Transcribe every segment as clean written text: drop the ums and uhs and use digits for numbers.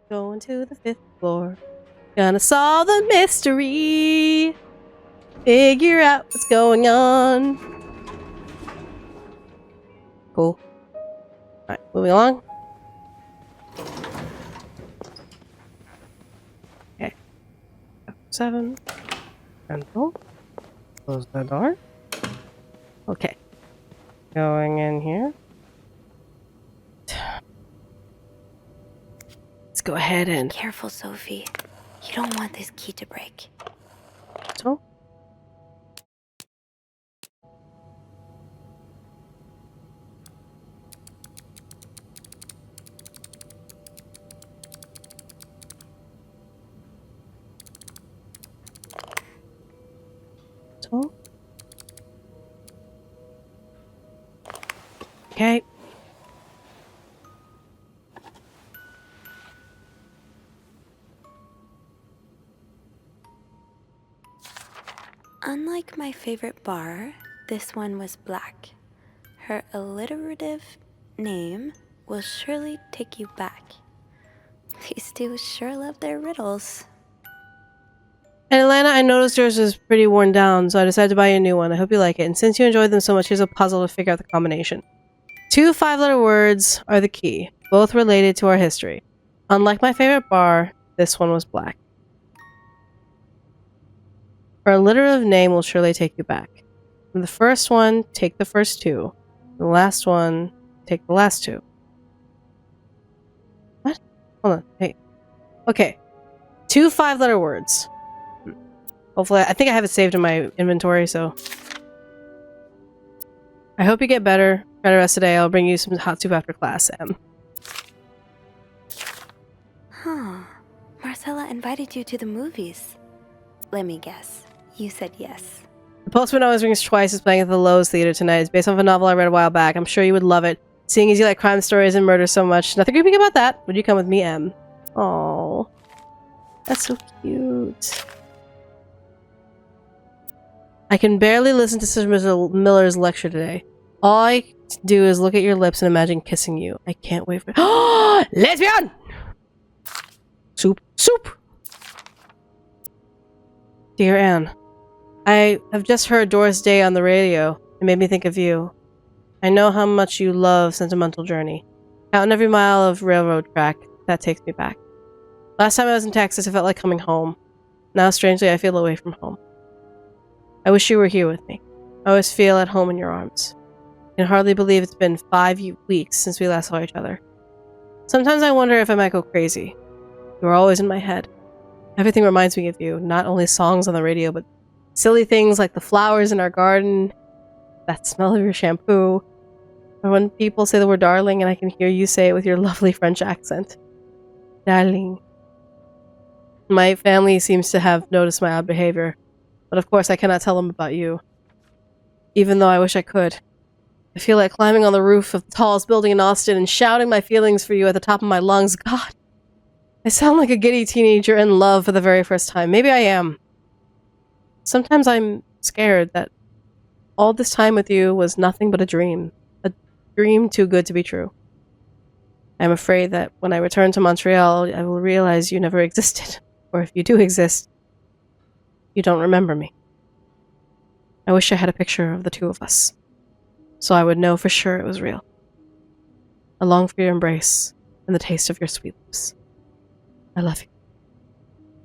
Going to the 5th floor. Gonna solve the mystery. Figure out what's going on. Cool. Alright, moving along. Okay. 7. Rental. Close the door. Okay. Going in here. Let's go ahead and... Careful, Sophie. You don't want this key to break. So? So? Okay. Unlike my favorite bar, this one was black. Her alliterative name will surely take you back. These two sure love their riddles. And Atlanta, I noticed yours is pretty worn down, so I decided to buy you a new one. I hope you like it. And since you enjoyed them so much, here's a puzzle to figure out the combination. 2 5-letter words are the key, both related to our history. Unlike my favorite bar, this one was black. Our alliterative name will surely take you back. From the first one, take the first 2. The last one, take the last 2. What? Hold on. Hey. Okay. 2 5-letter words. Hopefully, I think I have it saved in my inventory, so... I hope you get better. Try to rest today. I'll bring you some hot soup after class, Em. Huh. Marcella invited you to the movies. Let me guess. You said yes. The Postman Always Rings Twice is playing at the Lowe's Theater tonight. It's based off a novel I read a while back. I'm sure you would love it. Seeing as you like crime stories and murder so much. Nothing creepy about that. Would you come with me, Em? Oh, that's so cute. I can barely listen to Sister Miller's lecture today. All I do is look at your lips and imagine kissing you. I can't wait for— Oh, lesbian! Soup. Soup! Dear Anne, I have just heard Doris Day on the radio. It made me think of you. I know how much you love Sentimental Journey. Counting every mile of railroad track, that takes me back. Last time I was in Texas, it felt like coming home. Now, strangely, I feel away from home. I wish you were here with me. I always feel at home in your arms. I can hardly believe it's been 5 weeks since we last saw each other. Sometimes I wonder if I might go crazy. You are always in my head. Everything reminds me of you, not only songs on the radio, but silly things like the flowers in our garden, that smell of your shampoo, or when people say the word darling and I can hear you say it with your lovely French accent. Darling. My family seems to have noticed my odd behavior, but of course I cannot tell them about you. Even though I wish I could. I feel like climbing on the roof of the tallest building in Austin and shouting my feelings for you at the top of my lungs. God, I sound like a giddy teenager in love for the very first time. Maybe I am. Sometimes I'm scared that all this time with you was nothing but a dream too good to be true. I'm afraid that when I return to Montreal, I will realize you never existed, or if you do exist, you don't remember me. I wish I had a picture of the two of us, so I would know for sure it was real. I long for your embrace and the taste of your sweet lips. I love you.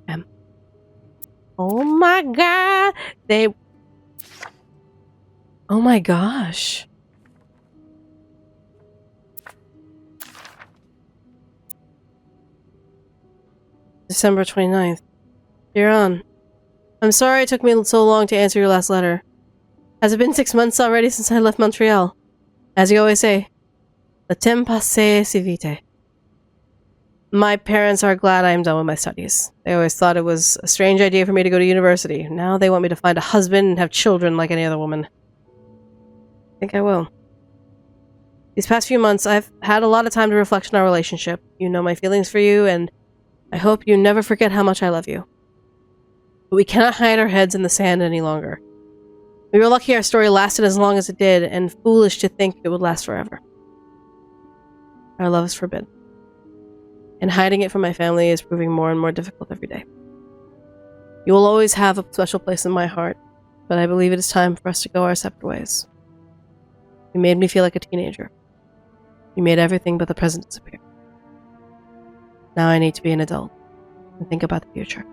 Em. Oh my god! Oh my gosh. December 29th. Dear Anne, I'm sorry it took me so long to answer your last letter. Has it been 6 months already since I left Montreal? As you always say, le temps passe si vite. My parents are glad I am done with my studies. They always thought it was a strange idea for me to go to university. Now they want me to find a husband and have children like any other woman. I think I will. These past few months, I've had a lot of time to reflect on our relationship. You know my feelings for you, and I hope you never forget how much I love you. But we cannot hide our heads in the sand any longer. We were lucky our story lasted as long as it did, and foolish to think it would last forever. Our love is forbidden. and hiding it from my family is proving more and more difficult every day. You will always have a special place in my heart, but I believe it is time for us to go our separate ways. You made me feel like a teenager. You made everything but the present disappear. Now I need to be an adult and think about the future.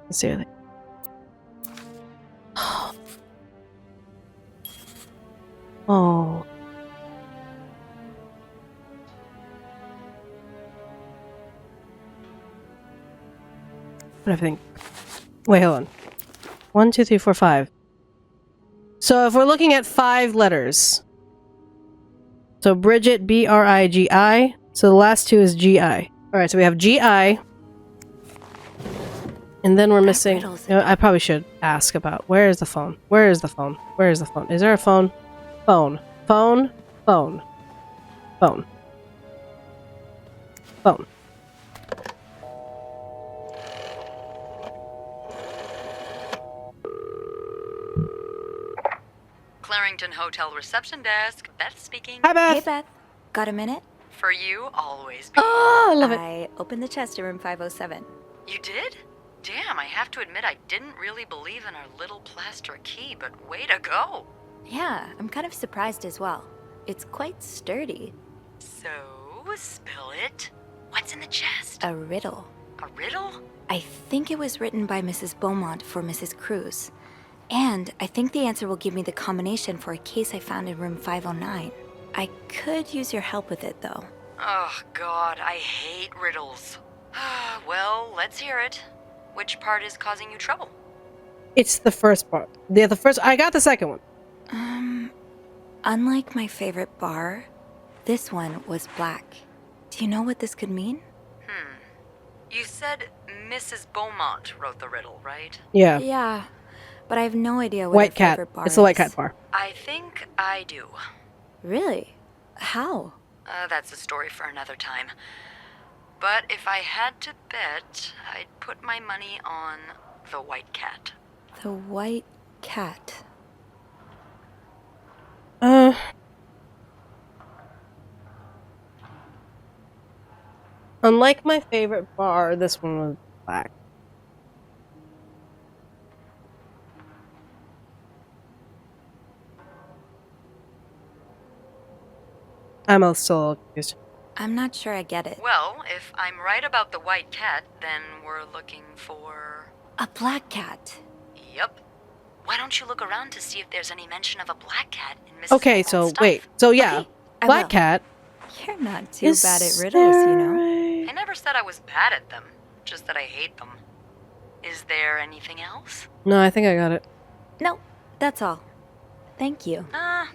Sincerely. Oh. What do I think? Wait, hold on. 1, 2, 3, 4, 5. So if we're looking at 5 letters. So Bridget, B-R-I-G-I. So the last 2 is G-I. Alright, so we have G-I. And then we're missing... You know, I probably should ask about... Where is the phone? Where is the phone? Where is the phone? Is there a phone? Phone. Phone. Phone. Phone. Phone. Clarington Hotel reception desk. Beth speaking. Hi, Beth! Hey, Beth. Got a minute? For you, always be. Oh, I love it. I opened the chest to room 507. You did? Damn, I have to admit I didn't really believe in our little plaster key, but way to go. Yeah, I'm kind of surprised as well. It's quite sturdy. So, spill it. What's in the chest? A riddle. A riddle? I think it was written by Mrs. Beaumont for Mrs. Cruz. And I think the answer will give me the combination for a case I found in room 509. I could use your help with it, though. Oh, God, I hate riddles. Well, let's hear it. Which part is causing you trouble? It's the first part. Yeah, the first... I got the second one. Unlike my favorite bar, this one was black. Do you know what this could mean? You said Mrs. Beaumont wrote the riddle, right? Yeah. Yeah, but I have no idea what White her cat. favorite bar It's the white is. cat bar. I think I do. Really? How? That's a story for another time. But if I had to bet, I'd put my money on the white cat. The white cat. Unlike my favorite bar, this one was black. I'm still a little confused. I'm not sure I get it. Well, if I'm right about the white cat, then we're looking for... A black cat. Yep. Why don't you look around to see if there's any mention of a black cat in Mrs. Okay, Beaumont's so stuff? wait. So yeah, Okay, I black will. cat. You're not too Is bad at riddles, you know. I never said I was bad at them, just that I hate them. Is there anything else? No, I think I got it. No, that's all. Thank you.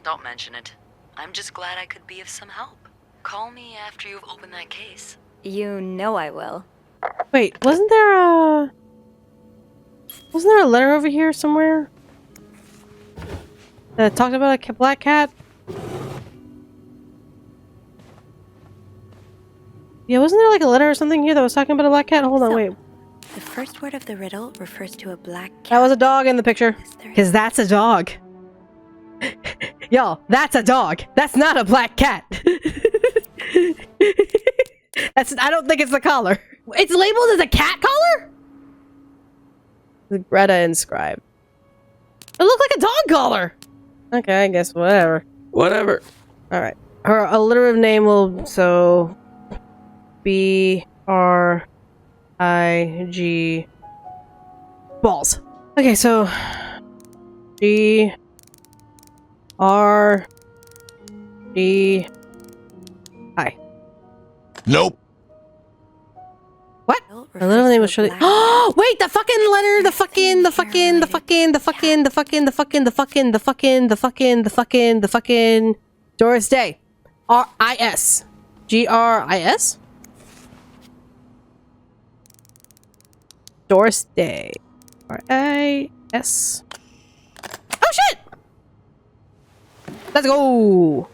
Don't mention it. I'm just glad I could be of some help. Call me after you've opened that case. You know I will. Wait, wasn't there a letter over here somewhere that talked about a black cat? Yeah, wasn't there like a letter or something here that was talking about a black cat? Hold on, So, wait. The first word of the riddle refers to a black cat. That was a dog in the picture. Is there- Because that's a dog. Y'all, that's a dog. That's not a black cat. I don't think it's the collar. It's labeled as a cat collar? The Greta inscribed. It looked like a dog collar. Okay, I guess whatever. Whatever. Alright. Her alliterative name will B-R-I-G balls. Okay, so G-R-G-I. Nope. What? Riddle Her little name was refers to a Shirley. black Oh, wait, the fucking letter, the fucking Doris Day. R-I-S. G-R-I-S? Doris Day. R-I-S. Oh, shit! Let's go!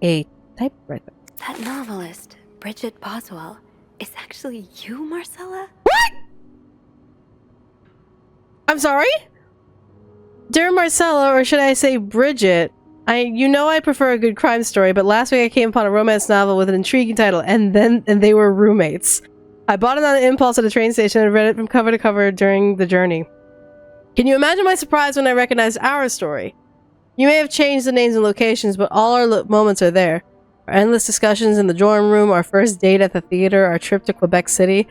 A typewriter. That novelist, Bridget Boswell, is actually you, Marcella? What? I'm sorry? Dear Marcella, or should I say Bridget, you know I prefer a good crime story, but last week I came upon a romance novel with an intriguing title, and they were roommates. I bought it on impulse at a train station and read it from cover to cover during the journey. Can you imagine my surprise when I recognized our story? You may have changed the names and locations, but all our moments are there. Our endless discussions in the dorm room, our first date at the theater, our trip to Quebec City.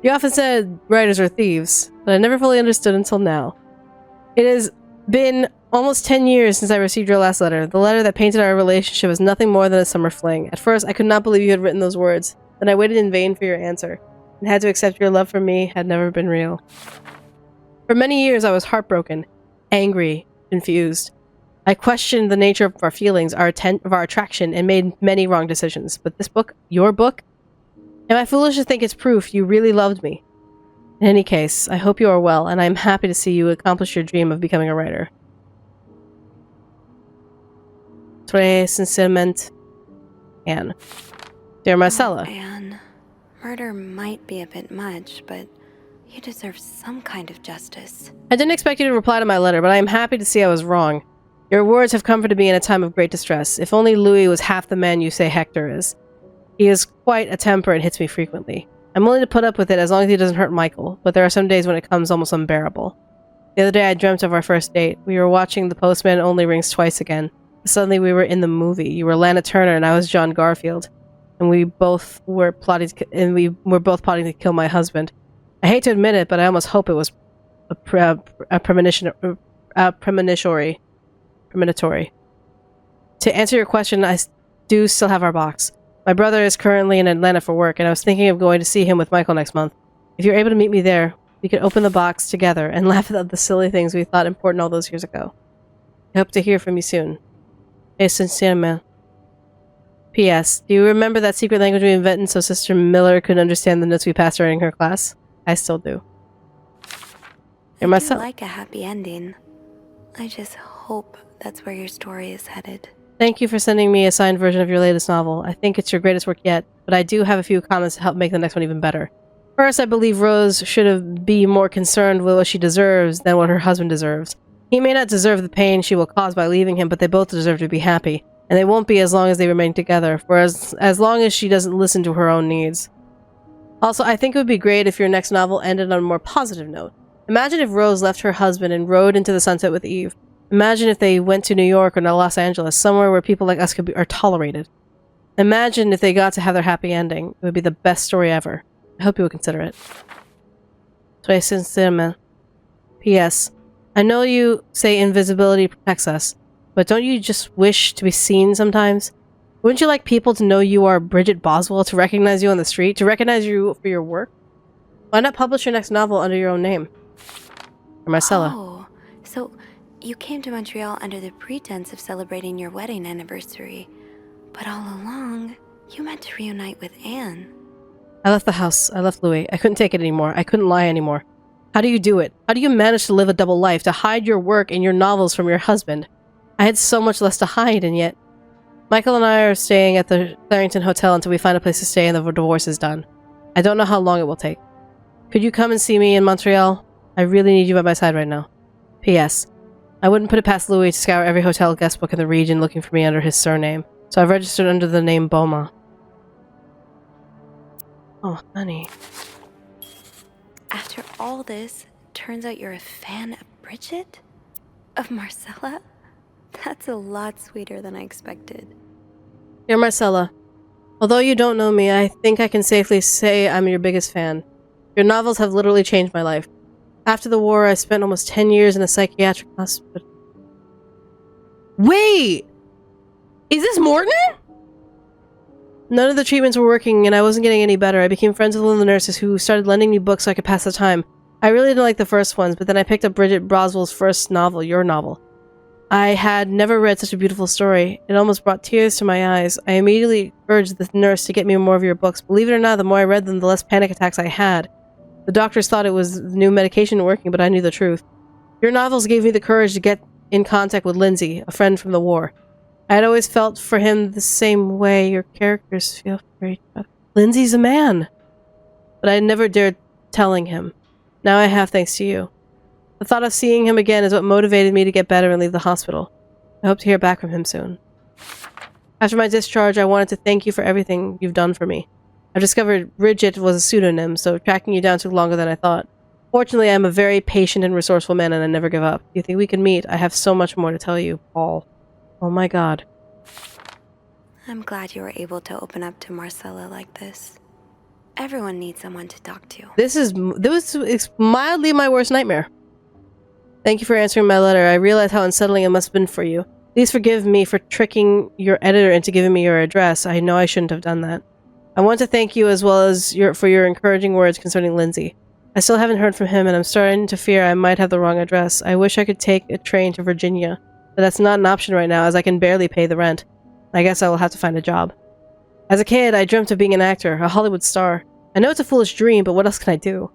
You often said writers are thieves, but I never fully understood until now. It has been almost 10 years since I received your last letter. The letter that painted our relationship as nothing more than a summer fling. At first, I could not believe you had written those words. Then I waited in vain for your answer, and had to accept your love for me had never been real. For many years, I was heartbroken, angry, confused. I questioned the nature of our feelings, of our attraction, and made many wrong decisions. But this book, your book, am I foolish to think it's proof you really loved me? In any case, I hope you are well, and I am happy to see you accomplish your dream of becoming a writer. Très sincerement, Anne. Dear Marcella. Oh, Anne, murder might be a bit much, but you deserve some kind of justice. I didn't expect you to reply to my letter, but I am happy to see I was wrong. Your words have comforted me in a time of great distress. If only Louis was half the man you say Hector is. He is quite a temper and hits me frequently. I'm willing to put up with it as long as he doesn't hurt Michael, but there are some days when it becomes almost unbearable. The other day I dreamt of our first date. We were watching The Postman Only Rings Twice again. Suddenly we were in the movie. You were Lana Turner and I was John Garfield. And we were both plotting to kill my husband. I hate to admit it, but I almost hope it was a premonitory. To answer your question, I do still have our box. My brother is currently in Atlanta for work, and I was thinking of going to see him with Michael next month. If you're able to meet me there, we could open the box together and laugh at the silly things we thought important all those years ago. I hope to hear from you soon. Et sincèrement. P.S. Do you remember that secret language we invented so Sister Miller could understand the notes we passed during her class? I still do. I do like a happy ending. I just hope that's where your story is headed. Thank you for sending me a signed version of your latest novel. I think it's your greatest work yet, but I do have a few comments to help make the next one even better. First, I believe Rose should be more concerned with what she deserves than what her husband deserves. He may not deserve the pain she will cause by leaving him, but they both deserve to be happy. And they won't be as long as they remain together, for as long as she doesn't listen to her own needs. Also, I think it would be great if your next novel ended on a more positive note. Imagine if Rose left her husband and rode into the sunset with Eve. Imagine if they went to New York or to Los Angeles, somewhere where people like us are tolerated. Imagine if they got to have their happy ending. It would be the best story ever. I hope you will consider it. Très sincèrement. P.S. I know you say invisibility protects us, but don't you just wish to be seen sometimes? Wouldn't you like people to know you are Bridget Boswell, to recognize you on the street, to recognize you for your work? Why not publish your next novel under your own name? Or Marcella. Oh, so you came to Montreal under the pretense of celebrating your wedding anniversary, but all along, you meant to reunite with Anne. I left the house. I left Louis. I couldn't take it anymore. I couldn't lie anymore. How do you do it? How do you manage to live a double life, to hide your work and your novels from your husband? I had so much less to hide, and yet... Michael and I are staying at the Clarington Hotel until we find a place to stay and the divorce is done. I don't know how long it will take. Could you come and see me in Montreal? I really need you by my side right now. P.S. I wouldn't put it past Louis to scour every hotel guest book in the region looking for me under his surname, so I've registered under the name Boma. Oh, honey. After all this, turns out you're a fan of Bridget? Of Marcella? That's a lot sweeter than I expected. Dear Marcella, although you don't know me, I think I can safely say I'm your biggest fan. Your novels have literally changed my life. After the war, I spent almost 10 years in a psychiatric hospital. Wait! Is this Morton? None of the treatments were working and I wasn't getting any better. I became friends with one of the nurses who started lending me books so I could pass the time. I really didn't like the first ones, but then I picked up Bridget Boswell's first novel, your novel. I had never read such a beautiful story. It almost brought tears to my eyes. I immediately urged the nurse to get me more of your books. Believe it or not, the more I read them, the less panic attacks I had. The doctors thought it was new medication working, but I knew the truth. Your novels gave me the courage to get in contact with Lindsay, a friend from the war. I had always felt for him the same way your characters feel for each other. Lindsay's a man! But I had never dared telling him. Now I have, thanks to you. The thought of seeing him again is what motivated me to get better and leave the hospital. I hope to hear back from him soon. After my discharge, I wanted to thank you for everything you've done for me. I've discovered Bridget was a pseudonym, so tracking you down took longer than I thought. Fortunately, I'm a very patient and resourceful man, and I never give up. Do you think we can meet? I have so much more to tell you, Paul. Oh my god. I'm glad you were able to open up to Marcella like this. Everyone needs someone to talk to. This is mildly my worst nightmare. Thank you for answering my letter. I realize how unsettling it must have been for you. Please forgive me for tricking your editor into giving me your address. I know I shouldn't have done that. I want to thank you as well as for your encouraging words concerning Lindsay. I still haven't heard from him, and I'm starting to fear I might have the wrong address. I wish I could take a train to Virginia, but that's not an option right now as I can barely pay the rent. I guess I will have to find a job. As a kid, I dreamt of being an actor, a Hollywood star. I know it's a foolish dream, but what else can I do?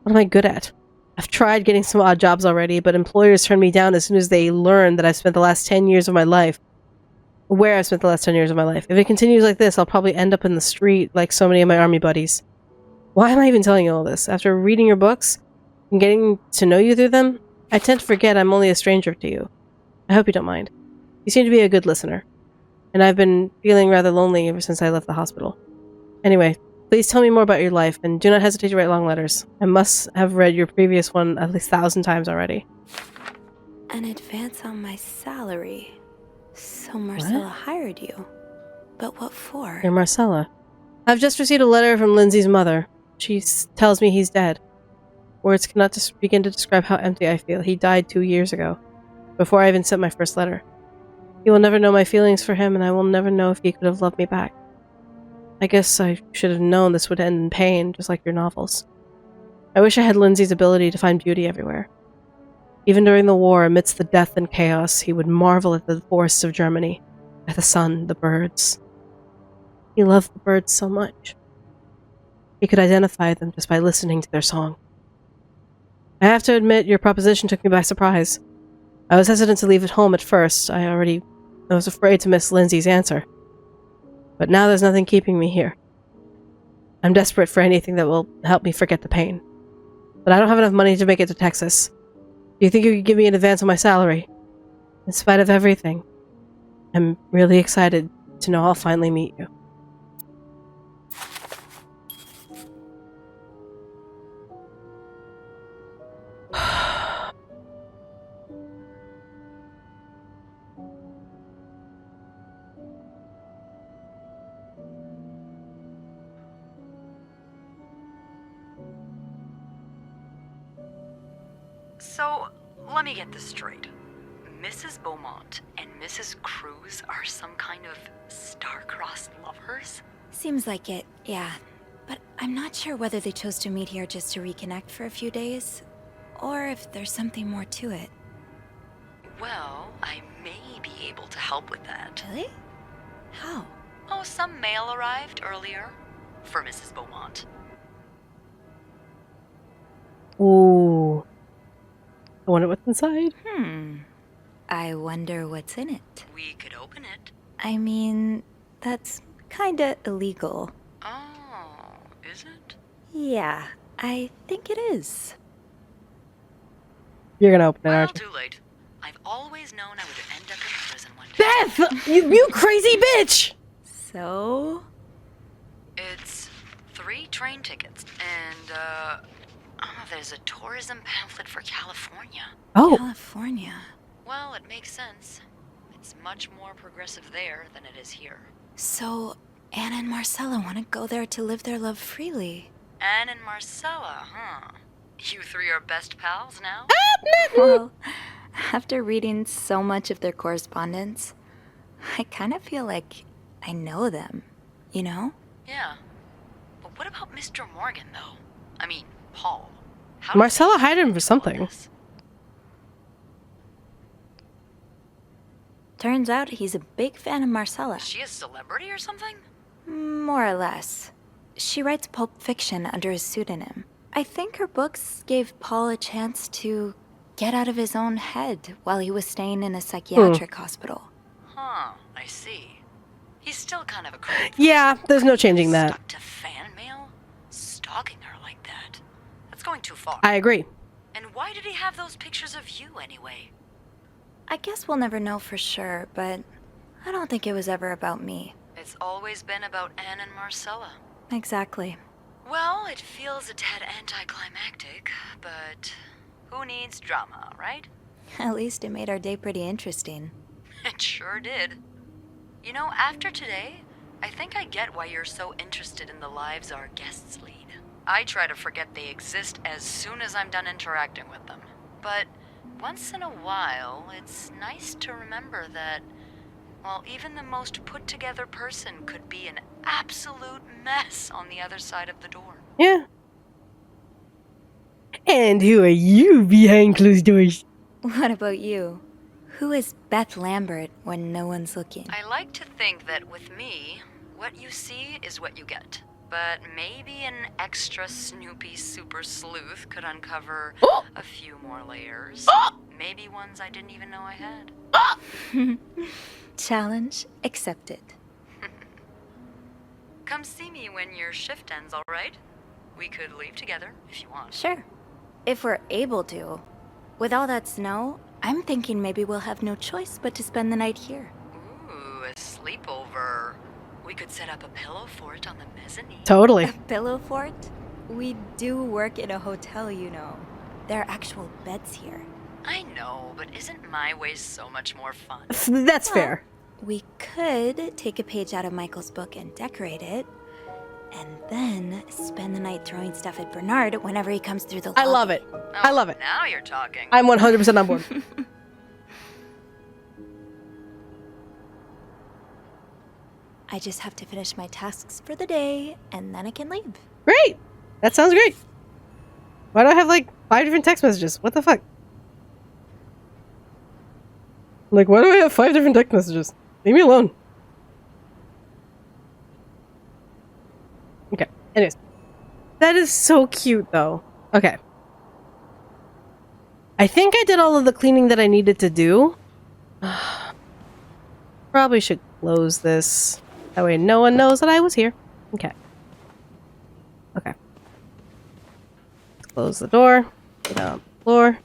What am I good at? I've tried getting some odd jobs already, but employers turn me down as soon as they learn that I've spent the last 10 years of my life. Where I've spent the last 10 years of my life. If it continues like this, I'll probably end up in the street like so many of my army buddies. Why am I even telling you all this? After reading your books and getting to know you through them, I tend to forget I'm only a stranger to you. I hope you don't mind. You seem to be a good listener, and I've been feeling rather lonely ever since I left the hospital. Anyway, please tell me more about your life, and do not hesitate to write long letters. I must have read your previous one at least 1,000 times already. An advance on my salary. So Marcella hired you. But what for? You're Marcella. I've just received a letter from Lindsay's mother. She tells me he's dead. Words cannot begin to describe how empty I feel. He died 2 years ago, before I even sent my first letter. He will never know my feelings for him, and I will never know if he could have loved me back. I guess I should have known this would end in pain, just like your novels. I wish I had Lindsay's ability to find beauty everywhere. Even during the war, amidst the death and chaos, he would marvel at the forests of Germany, at the sun, the birds. He loved the birds so much. He could identify them just by listening to their song. I have to admit, your proposition took me by surprise. I was hesitant to leave it home at first. I was afraid to miss Lindsay's answer. But now there's nothing keeping me here. I'm desperate for anything that will help me forget the pain. But I don't have enough money to make it to Texas. Do you think you could give me an advance on my salary? In spite of everything, I'm really excited to know I'll finally meet you. So, let me get this straight. Mrs. Beaumont and Mrs. Cruz are some kind of star-crossed lovers? Seems like it, yeah. But I'm not sure whether they chose to meet here just to reconnect for a few days, or if there's something more to it. Well, I may be able to help with that. Really? How? Oh, some mail arrived earlier for Mrs. Beaumont. Ooh. I wonder what's inside. I wonder what's in it. We could open it. I mean, that's kinda illegal. Oh, is it? Yeah, I think it is. You're gonna open it, Well, aren't you? too late. I've always known I would end up in prison one day. Beth! You crazy bitch! So? It's 3 train tickets, and, there's a tourism pamphlet for California. Oh. California. Well, it makes sense. It's much more progressive there than it is here. So, Anna and Marcella want to go there to live their love freely. Anne and Marcella, huh? You 3 are best pals now? Well, after reading so much of their correspondence, I kind of feel like I know them, you know? Yeah. But what about Mr. Morgan, though? I mean, Paul. How did Marcella they hired him for all something. this? Turns out he's a big fan of Marcella. Is she a celebrity or something? More or less. She writes pulp fiction under a pseudonym. I think her books gave Paul a chance to get out of his own head while he was staying in a psychiatric hospital. Huh, I see. He's still kind of a creep. Yeah, there's no changing that. Stuck to fan mail? Stalking her like that. That's going too far. I agree. And Why did he have those pictures of you anyway? I guess we'll never know for sure, but I don't think it was ever about me. It's always been about Anne and Marcella. Exactly. Well, it feels a tad anticlimactic, but who needs drama, right? At least it made our day pretty interesting. It sure did. You know, after today, I think I get why you're so interested in the lives our guests lead. I try to forget they exist as soon as I'm done interacting with them. But once in a while, it's nice to remember that, well, even the most put-together person could be an absolute mess on the other side of the door. Yeah. And who are you behind closed doors? What about you? Who is Beth Lambert when no one's looking? I like to think that with me, what you see is what you get. But maybe an extra Snoopy super sleuth could uncover a few more layers. Maybe ones I didn't even know I had. Challenge accepted. Come see me when your shift ends, all right? We could leave together if you want. Sure. If we're able to. With all that snow, I'm thinking maybe we'll have no choice but to spend the night here. Ooh, a sleepover. We could set up a pillow fort on the mezzanine. Totally. A pillow fort? We do work in a hotel, you know. There are actual beds here. I know, but isn't my way so much more fun? That's fair. We could take a page out of Michael's book and decorate it, and then spend the night throwing stuff at Bernard whenever he comes through the lobby. I love it. I love it. Now you're talking. I'm 100% on board. I just have to finish my tasks for the day, and then I can leave. Great. That sounds great. Why do I have like 5 different text messages? What the fuck? Like, why do I have 5 different text messages? Leave me alone. Okay. Anyways. That is so cute, though. Okay. I think I did all of the cleaning that I needed to do. Probably should close this. That way no one knows that I was here. Okay. Okay. Let's close the door. Get down on the floor.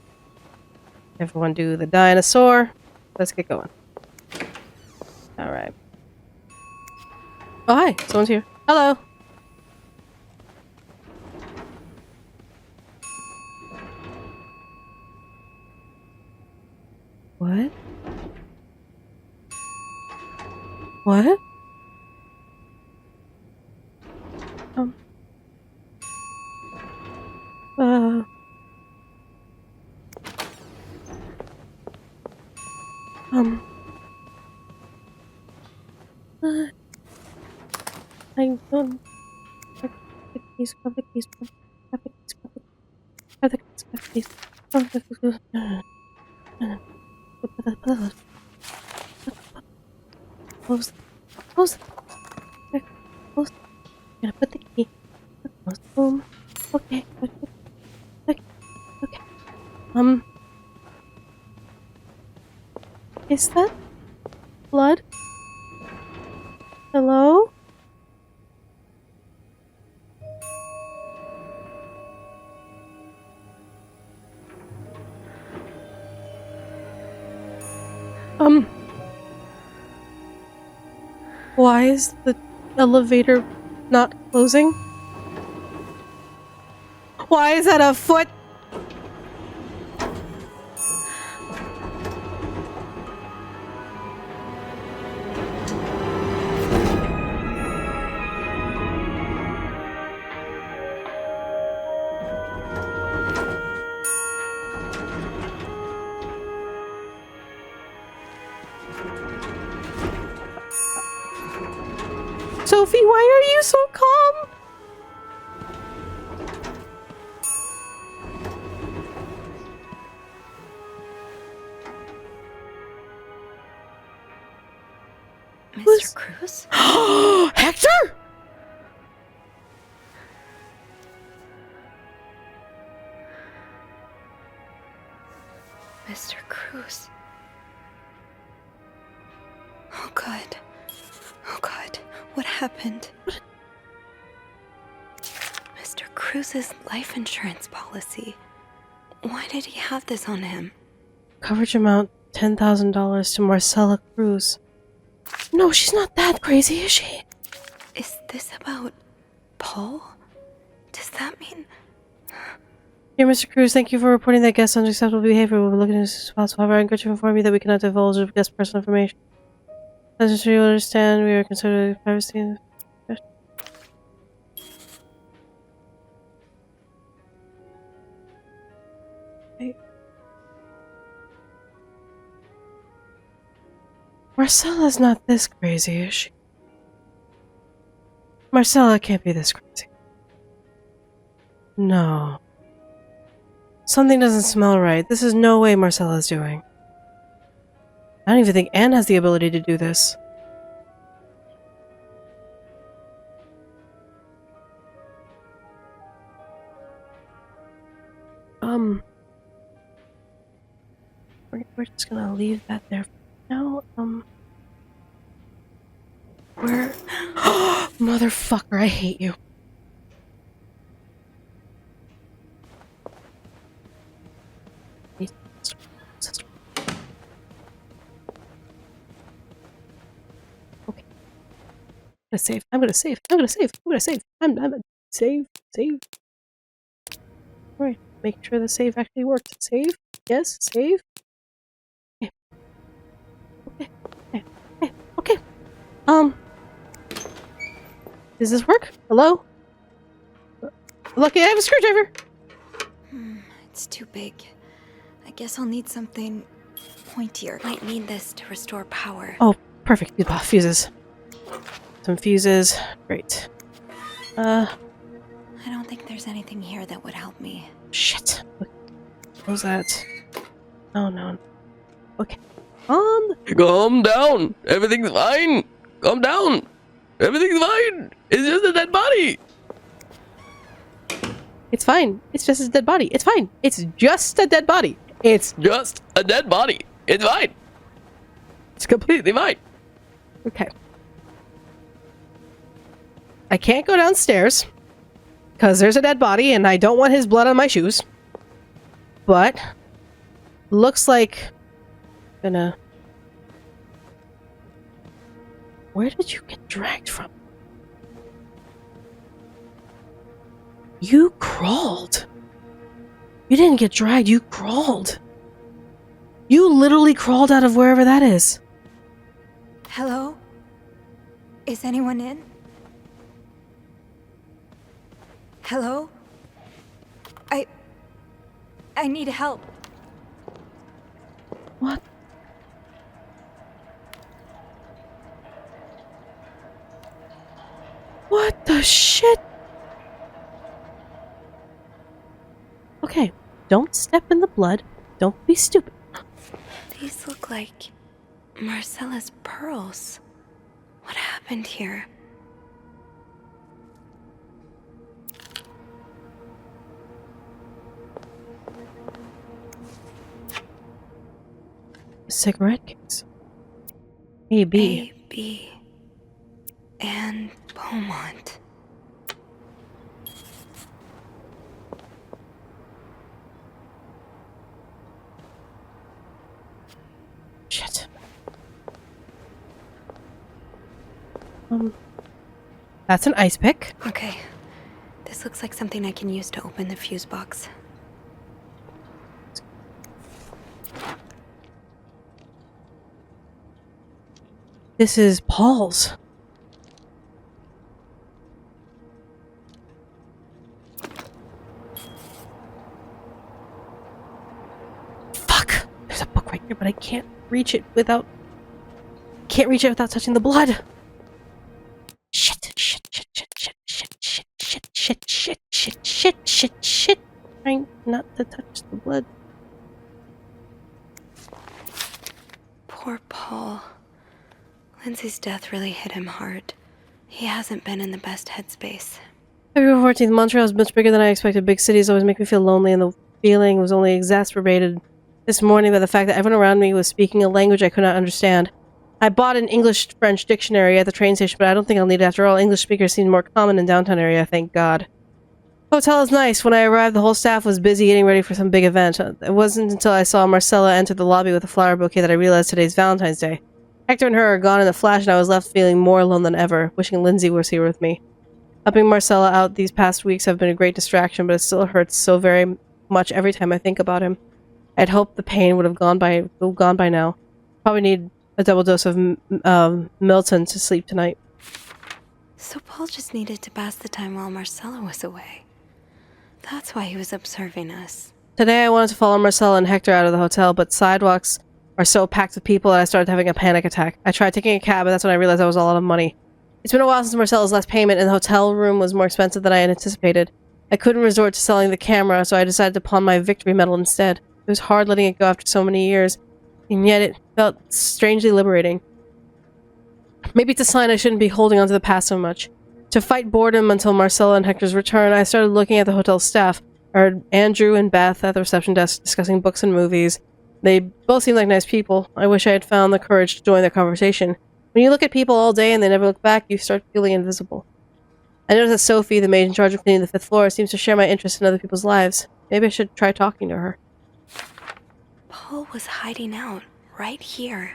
Everyone do the dinosaur. Let's get going. Alright. Oh, hi. Someone's here. Hello. What? What? Um. I don't. Grab the keys, grab the keys, grab the keys, grab the keys, grab the keys, grab the keys. Close. Close. Close. I'm gonna put the key. Close. Boom. Okay. Okay. Okay. Is that blood? Hello? Why is the elevator not closing? Why is that a foot? Sophie, why are you so calm? Mr. Cruz? Hector? Mr. Cruz. Oh God. Oh God. What happened? Mr. Cruz's life insurance policy. Why did he have this on him? Coverage amount $10,000 to Marcella Cruz. No, she's not that crazy, is she? Is this about Paul? Does that mean... Dear Mr. Cruz, thank you for reporting that guest's unacceptable behavior. We'll be looking as soon as possible. However, I encourage you to inform you that we cannot divulge guest personal information. As I'm sure you understand, we are concerned with privacy and... Marcella's not this crazy, is she? Marcella can't be this crazy. No. Something doesn't smell right. This is no way Marcella's doing. I don't even think Anne has the ability to do this. We're just gonna leave that there for now. Where? Motherfucker, I hate you. Okay. I'm gonna save. I'm gonna save. Alright, make sure the save actually works. Save? Yes, save. Okay. Does this work? Hello? Lucky I have a screwdriver! It's too big. I guess I'll need something pointier. Might need this to restore power. Oh, perfect. Fuses. Some fuses. Great. I don't think there's anything here that would help me. Shit. What was that? Oh, no. Okay. Calm down. Everything's fine. Calm down. Everything's fine. It's just a dead body. It's fine. It's just a dead body. It's fine. It's just a dead body. It's Just a dead body. It's fine. It's completely fine. okay. I can't go downstairs because there's a dead body and I don't want his blood on my shoes. But looks like gonna... Where did you get dragged from? You crawled. You didn't get dragged, you crawled. You literally crawled out of wherever that is. Hello? Is anyone in? Hello? I need help. What? What the shit? Okay, don't step in the blood. Don't be stupid. These look like Marcella's pearls. What happened here? Cigarette case. A.B. A.B. and Beaumont. Shit. That's an ice pick. Okay. This looks like something I can use to open the fuse box. This is Paul's. Fuck! There's a book right here, but I can't reach it without... Can't reach it without touching the blood. Shit. Trying not to touch the blood. Poor Paul. Lindsay's death really hit him hard. He hasn't been in the best headspace. February 14th, Montreal is much bigger than I expected. Big cities always make me feel lonely, and the feeling was only exacerbated this morning by the fact that everyone around me was speaking a language I could not understand. I bought an English-French dictionary at the train station, but I don't think I'll need it after all. English speakers seem more common in downtown area, thank God. Hotel is nice. When I arrived, the whole staff was busy getting ready for some big event. It wasn't until I saw Marcella enter the lobby with a flower bouquet that I realized today's Valentine's Day. Hector and her are gone in a flash, and I was left feeling more alone than ever, wishing Lindsay was here with me. Helping Marcella out these past weeks have been a great distraction, but it still hurts so very much every time I think about him. I'd hoped the pain would have gone by now. Probably need a double dose of Milton to sleep tonight. So Paul just needed to pass the time while Marcella was away. That's why he was observing us. Today I wanted to follow Marcella and Hector out of the hotel, but sidewalks are so packed with people that I started having a panic attack. I tried taking a cab, but that's when I realized that was a lot of money. It's been a while since Marcella's last payment, and the hotel room was more expensive than I had anticipated. I couldn't resort to selling the camera, so I decided to pawn my victory medal instead. It was hard letting it go after so many years, and yet it felt strangely liberating. Maybe it's a sign I shouldn't be holding on to the past so much. To fight boredom until Marcella and Hector's return, I started looking at the hotel staff. I heard Andrew and Beth at the reception desk discussing books and movies. They both seemed like nice people. I wish I had found the courage to join their conversation. When you look at people all day and they never look back, you start feeling invisible. I noticed that Sophie, the maid in charge of cleaning the 5th floor, seems to share my interest in other people's lives. Maybe I should try talking to her. Paul was hiding out, right here.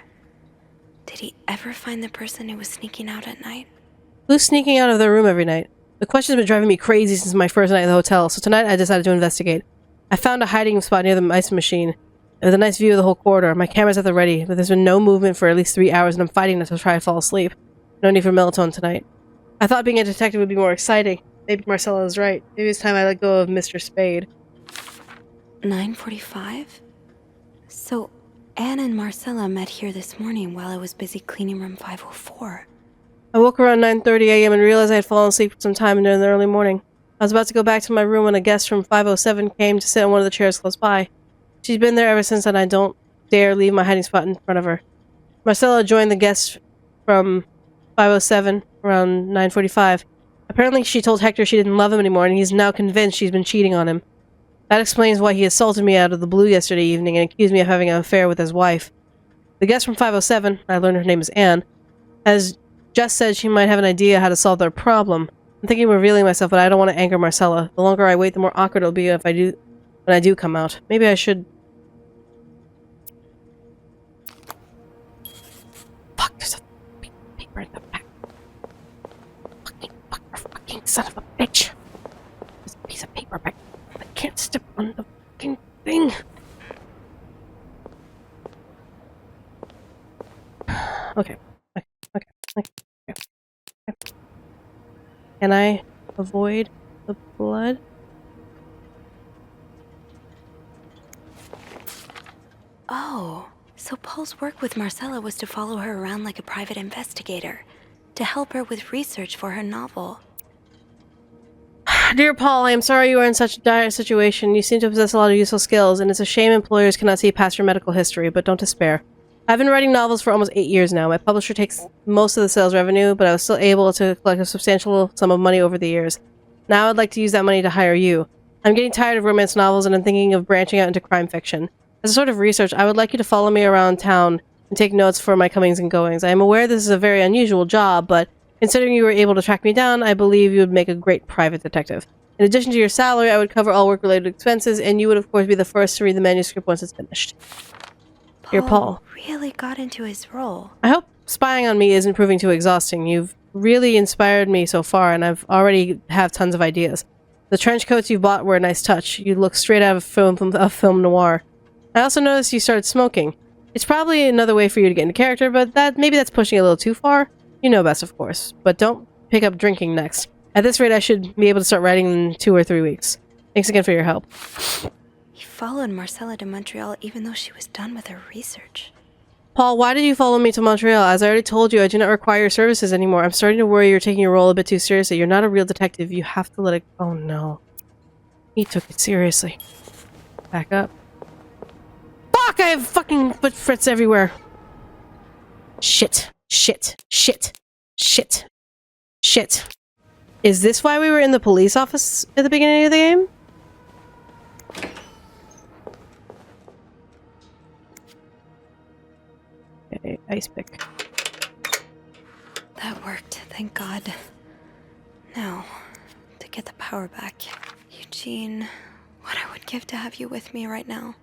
Did he ever find the person who was sneaking out at night? Who's sneaking out of their room every night? The question's been driving me crazy since my first night at the hotel, so tonight I decided to investigate. I found a hiding spot near the ice machine. It was a nice view of the whole corridor. My camera's at the ready, but there's been no movement for at least 3 hours, and I'm fighting not to try to fall asleep. No need for melatonin tonight. I thought being a detective would be more exciting. Maybe Marcella is right. Maybe it's time I let go of Mr. Spade. 9:45? So, Anne and Marcella met here this morning while I was busy cleaning room 504. I woke around 9:30 a.m. and realized I had fallen asleep for some time during the early morning. I was about to go back to my room when a guest from 507 came to sit on one of the chairs close by. She's been there ever since, and I don't dare leave my hiding spot in front of her. Marcella joined the guest from 507 around 9:45. Apparently she told Hector she didn't love him anymore, and he's now convinced she's been cheating on him. That explains why he assaulted me out of the blue yesterday evening and accused me of having an affair with his wife. The guest from 507, I learned her name is Anne, has just said she might have an idea how to solve their problem. I'm thinking of revealing myself, but I don't want to anger Marcella. The longer I wait, the more awkward it'll be when I do come out. Maybe I should... Fuck, there's a paper in the back. Fucking son of a bitch. There's a piece of paper back. I can't step on the fucking thing. Okay. Can I avoid the blood? Oh, so Paul's work with Marcella was to follow her around like a private investigator, to help her with research for her novel. Dear Paul, I am sorry you are in such a dire situation. You seem to possess a lot of useful skills, and it's a shame employers cannot see past your medical history, but don't despair. I've been writing novels for almost 8 years now. My publisher takes most of the sales revenue, but I was still able to collect a substantial sum of money over the years. Now I'd like to use that money to hire you. I'm getting tired of romance novels, and I'm thinking of branching out into crime fiction. As a sort of research, I would like you to follow me around town and take notes for my comings and goings. I am aware this is a very unusual job, but considering you were able to track me down, I believe you would make a great private detective. In addition to your salary, I would cover all work-related expenses, and you would of course be the first to read the manuscript once it's finished. Dear Paul. Really got into his role. I hope spying on me isn't proving too exhausting. You've really inspired me so far, and I've already have tons of ideas. The trench coats you bought were a nice touch. You look straight out of film noir. I also noticed you started smoking. It's probably another way for you to get into character, but maybe that's pushing it a little too far. You know best, of course. But don't pick up drinking next. At this rate, I should be able to start writing in 2 or 3 weeks. Thanks again for your help. He followed Marcella to Montreal even though she was done with her research. Paul, why did you follow me to Montreal? As I already told you, I do not require your services anymore. I'm starting to worry you're taking your role a bit too seriously. You're not a real detective. You have to let it... Oh no. He took it seriously. Back up. Fuck! I have fucking footprints everywhere. Shit. Shit. Shit. Shit. Shit. Is this why we were in the police office at the beginning of the game? Okay, ice pick. That worked, thank God. Now, to get the power back. Jean, what I would give to have you with me right now.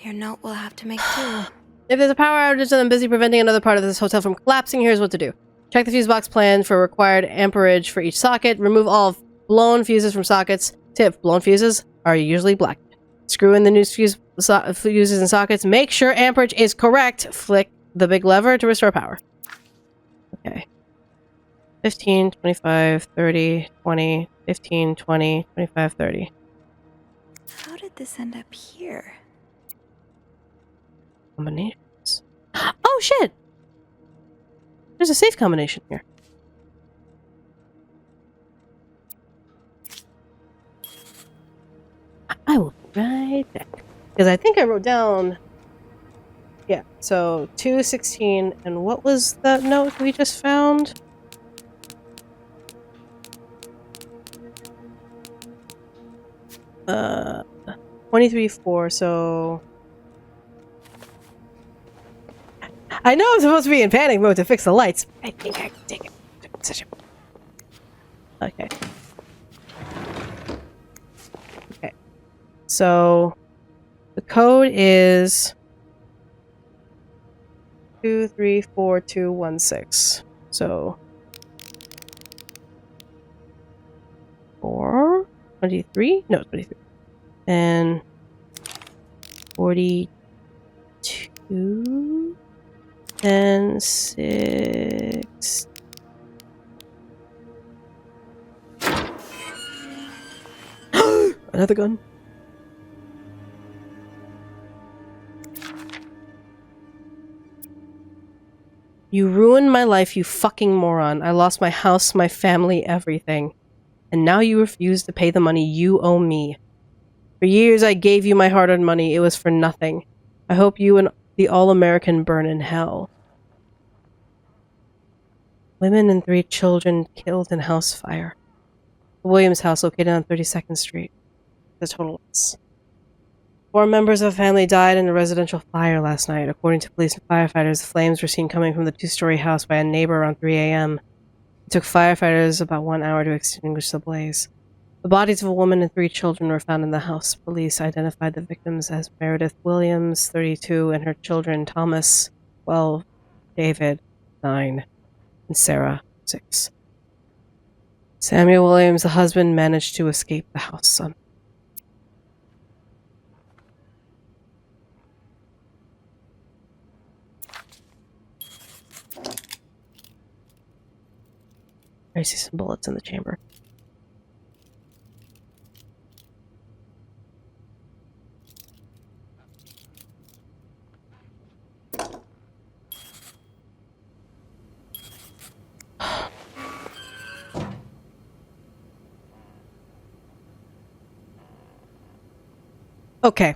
Your note will have to make do. If there's a power outage and I'm busy preventing another part of this hotel from collapsing, here's what to do. Check the fuse box plan for required amperage for each socket. Remove all blown fuses from sockets. Tip, blown fuses are usually black. Screw in the new fuses and sockets. Make sure amperage is correct. Flick the big lever to restore power. Okay. 15, 25, 30, 20, 15, 20, 25, 30. How did this end up here? Combinations. Oh shit! There's a safe combination here. I will be right back. Because I think I wrote down... Yeah, so 216, and what was that note we just found? Uh, 23-4, so... I know I'm supposed to be in panic mode to fix the lights. I think I can take it. Okay. Okay. So the code is 234216. So 23? No, 23. And 42 and 6. Another gun. You ruined my life, you fucking moron. I lost my house, my family, everything. And now you refuse to pay the money you owe me. For years I gave you my hard-earned money. It was for nothing. I hope you and the All-American burn in hell. Women and 3 children killed in house fire. The Williams house located on 32nd Street. The total loss. 4 members of the family died in a residential fire last night. According to police and firefighters, the flames were seen coming from the 2-story house by a neighbor around 3 a.m. It took firefighters about 1 hour to extinguish the blaze. The bodies of a woman and 3 children were found in the house. Police identified the victims as Meredith Williams, 32, and her children Thomas, 12, David, 9, and Sarah, 6. Samuel Williams, the husband, managed to escape the house. I see some bullets in the chamber. Okay.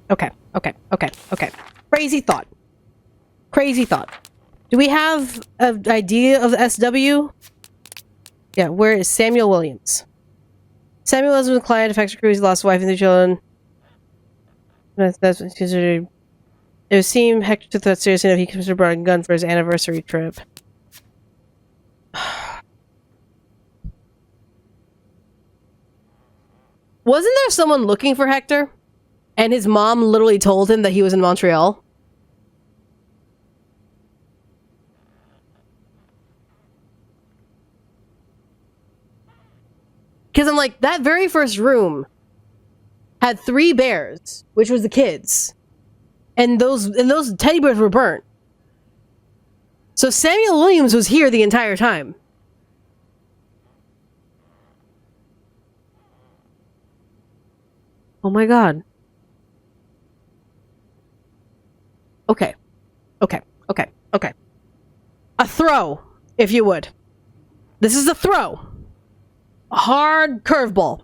Okay. Crazy thought. Do we have an idea of the SW? Yeah, where is Samuel Williams? Samuel was a client, affected crew, he lost his wife and 3 children. That's what considered. It would seem Hector took that seriously enough. He considered brought a gun for his anniversary trip. Wasn't there someone looking for Hector? And his mom literally told him that he was in Montreal? Because I'm like, that very first room had 3 bears, which was the kids. And those teddy bears were burnt. So Samuel Williams was here the entire time. Oh my god. Okay. A throw, if you would. This is a throw. A hard curveball.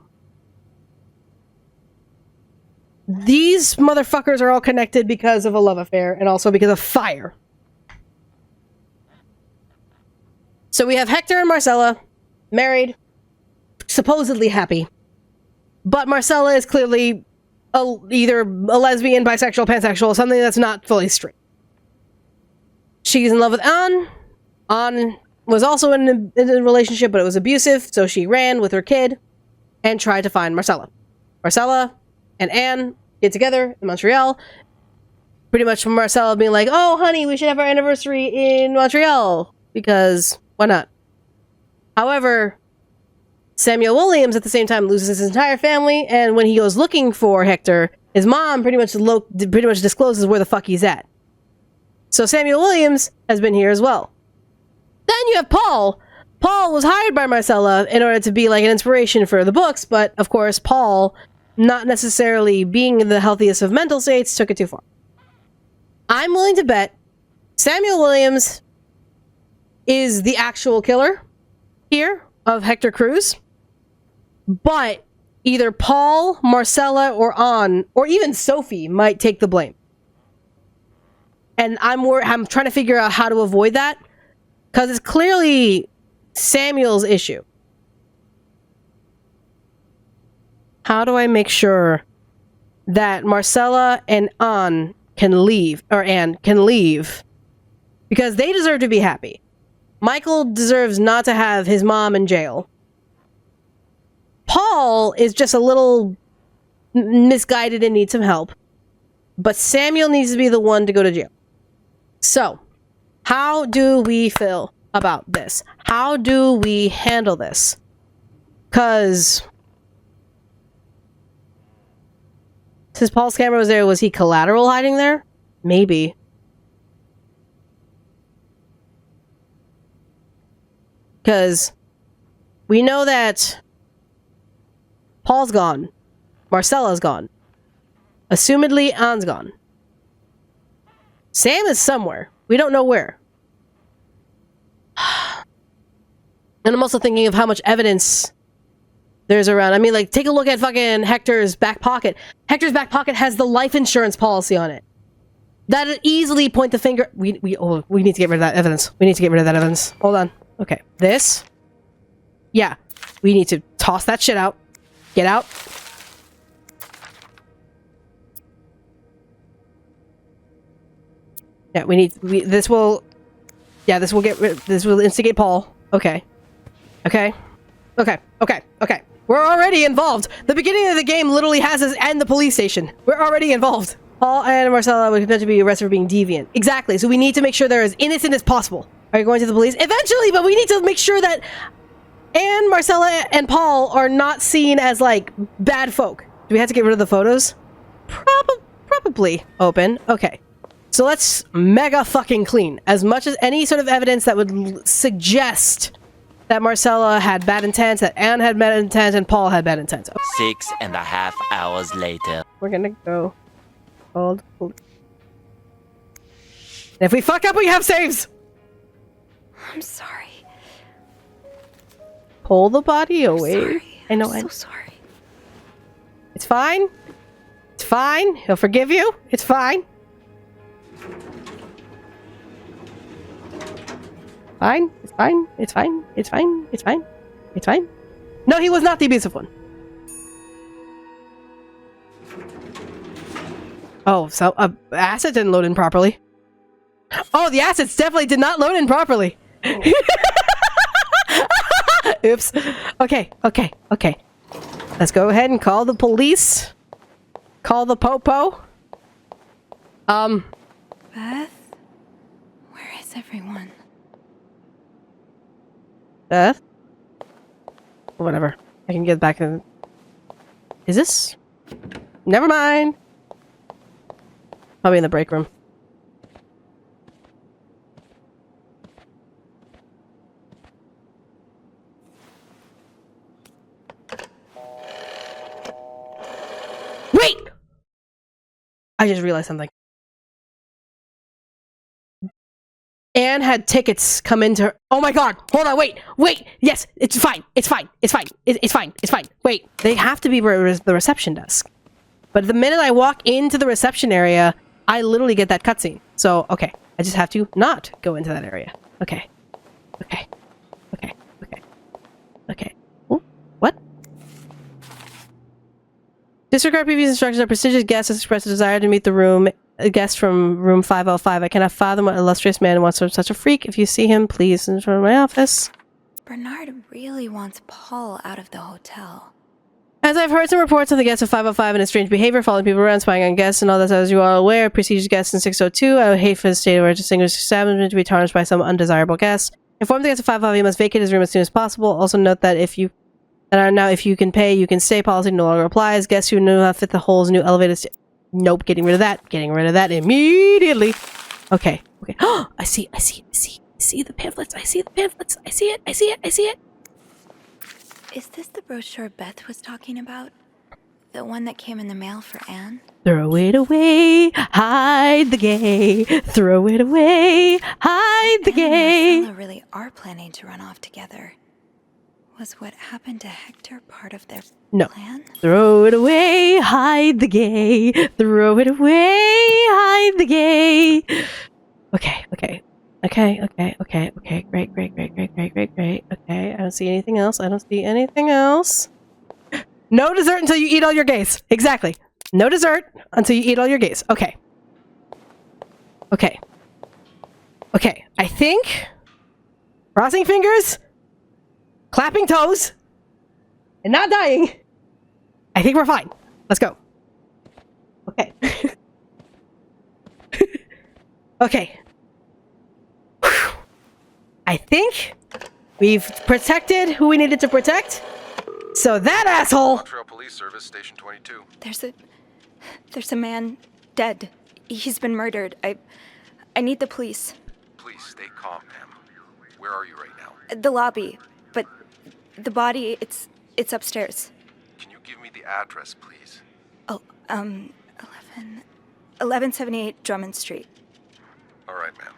These motherfuckers are all connected because of a love affair and also because of fire. So we have Hector and Marcella, married, supposedly happy. But Marcella is clearly either a lesbian, bisexual, pansexual, something that's not fully straight. She's in love with Anne. Anne was also in a relationship, but it was abusive, so she ran with her kid and tried to find Marcella. Marcella and Anne get together in Montreal. Pretty much Marcella being like, oh, honey, we should have our anniversary in Montreal, because why not? However, Samuel Williams at the same time loses his entire family, and when he goes looking for Hector, his mom pretty much discloses where the fuck he's at. So Samuel Williams has been here as well. Then you have Paul. Paul was hired by Marcella in order to be like an inspiration for the books, but of course Paul, not necessarily being in the healthiest of mental states, took it too far. I'm willing to bet Samuel Williams is the actual killer here of Hector Cruz. But either Paul, Marcella, or Anne, or even Sophie might take the blame. And I'm trying to figure out how to avoid that, because it's clearly Samuel's issue. How do I make sure that Marcella and Anne can leave, because they deserve to be happy. Michael deserves not to have his mom in jail. Paul is just a little misguided and needs some help. But Samuel needs to be the one to go to jail. So, how do we feel about this? How do we handle this? Because since Paul's camera was there, was he collateral hiding there? Maybe. Because we know that Paul's gone. Marcella's gone. Assumedly, Anne's gone. Sam is somewhere. We don't know where. And I'm also thinking of how much evidence there's around. I mean, like, take a look at fucking Hector's back pocket. Hector's back pocket has the life insurance policy on it. That'd easily point the finger. We need to get rid of that evidence. We need to get rid of that evidence. Hold on. Okay. This. Yeah. We need to toss that shit out. Get out. Yeah, this will instigate Paul. Okay. Okay. We're already involved. The beginning of the game literally has us and the police station. We're already involved. Paul and Marcella would potentially be arrested for being deviant. Exactly. So we need to make sure they're as innocent as possible. Are you going to the police? Eventually, but we need to make sure that Anne, Marcella, and Paul are not seen as, like, bad folk. Do we have to get rid of the photos? Probably. Open. Okay. So let's mega fucking clean as much as any sort of evidence that would suggest that Marcella had bad intent, that Anne had bad intent, and Paul had bad intent. Okay. 6.5 hours later. We're gonna go. Hold. If we fuck up, we have saves! I'm sorry. Pull the body away. Sorry. I know. I'm so sorry. It's fine. It's fine. He'll forgive you. It's fine. Fine. It's fine. It's fine. It's fine. It's fine. It's fine. No, he was not the abusive one. Oh, so asset didn't load in properly. Oh, the assets definitely did not load in properly. Oops. Okay. Let's go ahead and call the police. Call the popo. Beth? Where is everyone? Beth? Whatever. I can get back in. Is this? Never mind. Probably in the break room. Wait! I just realized something. Anne had tickets come into her. Oh my god! Hold on, wait! Yes, it's fine. It's fine. Wait, they have to be the reception desk. But the minute I walk into the reception area, I literally get that cutscene. So, okay. I just have to not go into that area. Okay. Ooh, what? Disregard previous instructions. Our prestigious guest has expressed a desire to meet the room a guest from room 505. I cannot fathom what illustrious man wants from such a freak. If you see him, please enter my office. Bernard really wants Paul out of the hotel. As I've heard some reports of the guests of 505 and his strange behavior, following people around, spying on guests, and all that, as you are aware, prestigious guests in 602, I would hate for the state of our distinguished establishment to be tarnished by some undesirable guest. Inform the guests of 505 he must vacate his room as soon as possible. Also note that if you can pay, you can stay policy no longer applies. Guests who do not fit the hole's new elevated nope, getting rid of that. Getting rid of that immediately. Okay. Oh, I see the pamphlets. I see it. Is this the brochure Beth was talking about? The one that came in the mail for Anne? Throw it away, hide the gay. Throw it away, hide the Anne gay. and Marcella really are planning to run off together. Was what happened to Hector part of their plan? Throw it away, hide the gay. Throw it away, hide the gay. Okay. Great. Okay, I don't see anything else. No dessert until you eat all your gays. Exactly. No dessert until you eat all your gays. Okay. I think crossing fingers, clapping toes, and not dying. I think we're fine. Let's go. Okay. Okay. Whew. I think we've protected who we needed to protect. So that asshole. Trail Police Service, Station 22. There's a man dead. He's been murdered. I need the police. Please stay calm, ma'am. Where are you right now? The lobby, but the body, it's upstairs. Can you give me the address, please? Oh, 1178 Drummond Street. All right, ma'am.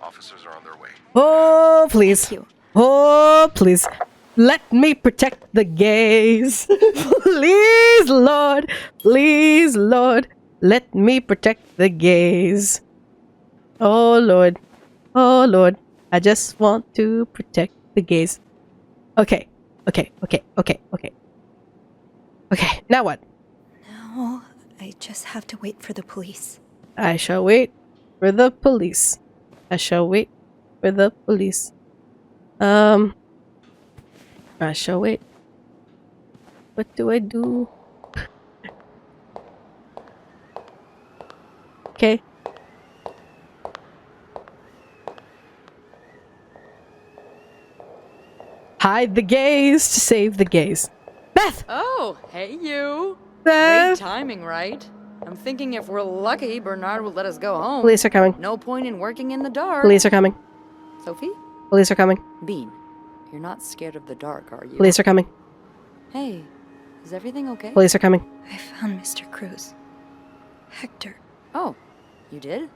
Officers are on their way. Oh, please. Thank you. Oh, please. Let me protect the gays. Please, Lord. Please, Lord. Let me protect the gays. Oh, Lord. Oh, Lord. I just want to protect the gays. Okay. Now what? Now, I just have to wait for the police. I shall wait for the police. I shall wait. What do I do? Okay. Hide the gays to save the gays. Beth! Oh, hey you. Beth! Great timing, right? I'm thinking if we're lucky, Bernard will let us go home. Police are coming. No point in working in the dark. Police are coming. Sophie? Police are coming. Bean, you're not scared of the dark, are you? Police are coming. Hey, is everything okay? Police are coming. I found Mr. Cruz. Hector. Oh, you did?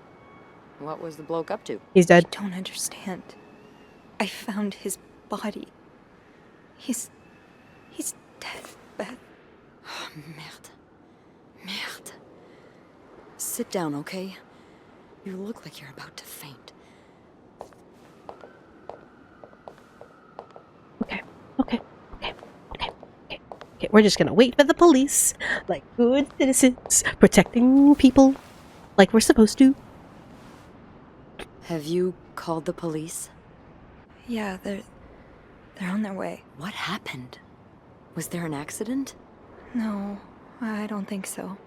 What was the bloke up to? He's dead. You don't understand. I found his body. He's dead, Beth. Oh, merde. Sit down, okay? You look like you're about to faint. Okay, we're just gonna wait for the police, like good citizens, protecting people like we're supposed to. Have you called the police? Yeah, they're on their way. What happened? Was there an accident? No, I don't think so.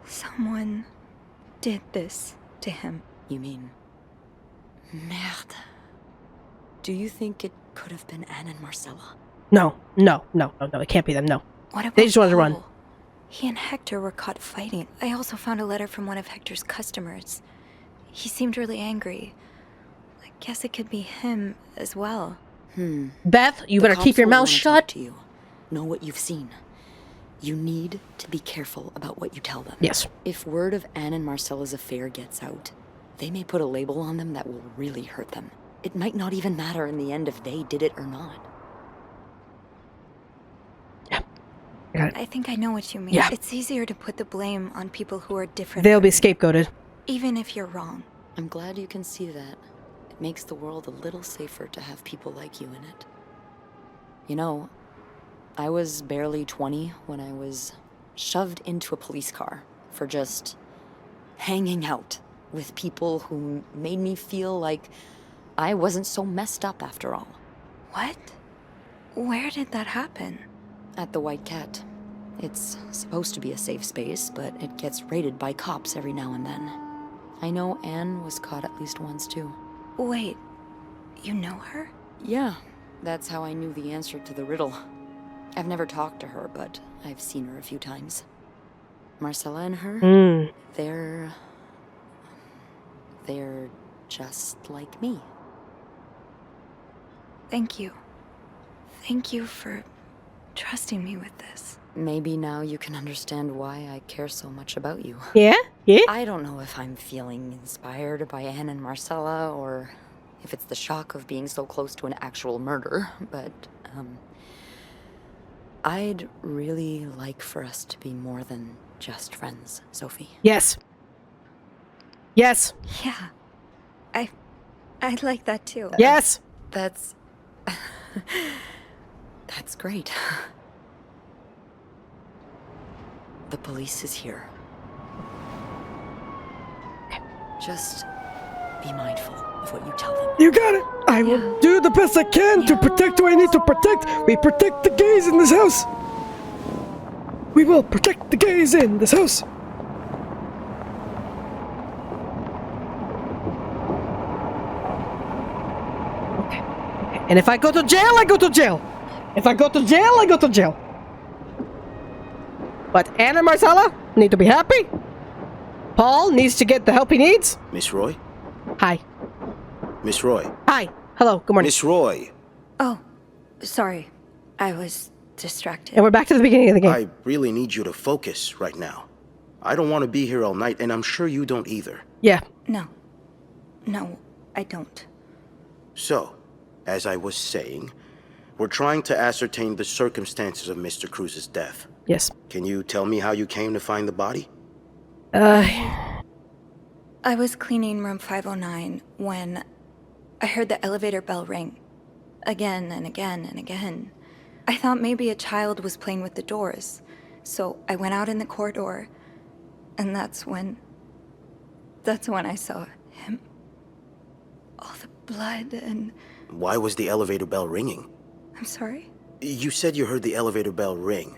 Someone did this to him. You mean... Merde. Do you think it could have been Anne and Marcella? No, it can't be them, no. What about They just wanted to run. Paul? He and Hector were caught fighting. I also found a letter from one of Hector's customers. He seemed really angry. I guess it could be him as well. Beth, you better keep your mouth shut. To you. Know what you've seen. You need to be careful about what you tell them. Yes. If word of Anne and Marcella's affair gets out, they may put a label on them that will really hurt them. It might not even matter in the end if they did it or not. I think I know what you mean. Yeah. It's easier to put the blame on people who are different. They'll from be you, scapegoated. even if you're wrong. I'm glad you can see that. It makes the world a little safer to have people like you in it. You know, I was barely 20 when I was shoved into a police car for just hanging out with people who made me feel like I wasn't so messed up after all. What? Where did that happen? At the White Cat. It's supposed to be a safe space, but it gets raided by cops every now and then. I know Anne was caught at least once, too. Wait, you know her? Yeah, that's how I knew the answer to the riddle. I've never talked to her, but I've seen her a few times. Marcella and her, they're just like me. Thank you. Thank you for trusting me with this. Maybe now you can understand why I care so much about you. Yeah? Yeah? I don't know if I'm feeling inspired by Anne and Marcella, or if it's the shock of being so close to an actual murder, but, I'd really like for us to be more than just friends, Sophie. Yes. Yes. Yeah. I'd like that too. Yes. That's... That's great. The police is here. Just be mindful of what you tell them. You got it. I will do the best I can to protect who I need to protect. We protect the gays in this house. We will protect the gays in this house. Okay. And if I go to jail, I go to jail. If I go to jail, I go to jail. But Anna and Marcella need to be happy. Paul needs to get the help he needs. Miss Roy? Hi. Miss Roy? Hi. Hello. Good morning. Miss Roy! Oh, sorry. I was distracted. And we're back to the beginning of the game. I really need you to focus right now. I don't want to be here all night, and I'm sure you don't either. Yeah. No. No, I don't. So, as I was saying, we're trying to ascertain the circumstances of Mr. Cruz's death. Yes. Can you tell me how you came to find the body? I was cleaning room 509 when I heard the elevator bell ring. Again and again and again. I thought maybe a child was playing with the doors, so I went out in the corridor, and that's when I saw him. All the blood and... Why was the elevator bell ringing? I'm sorry? You said you heard the elevator bell ring.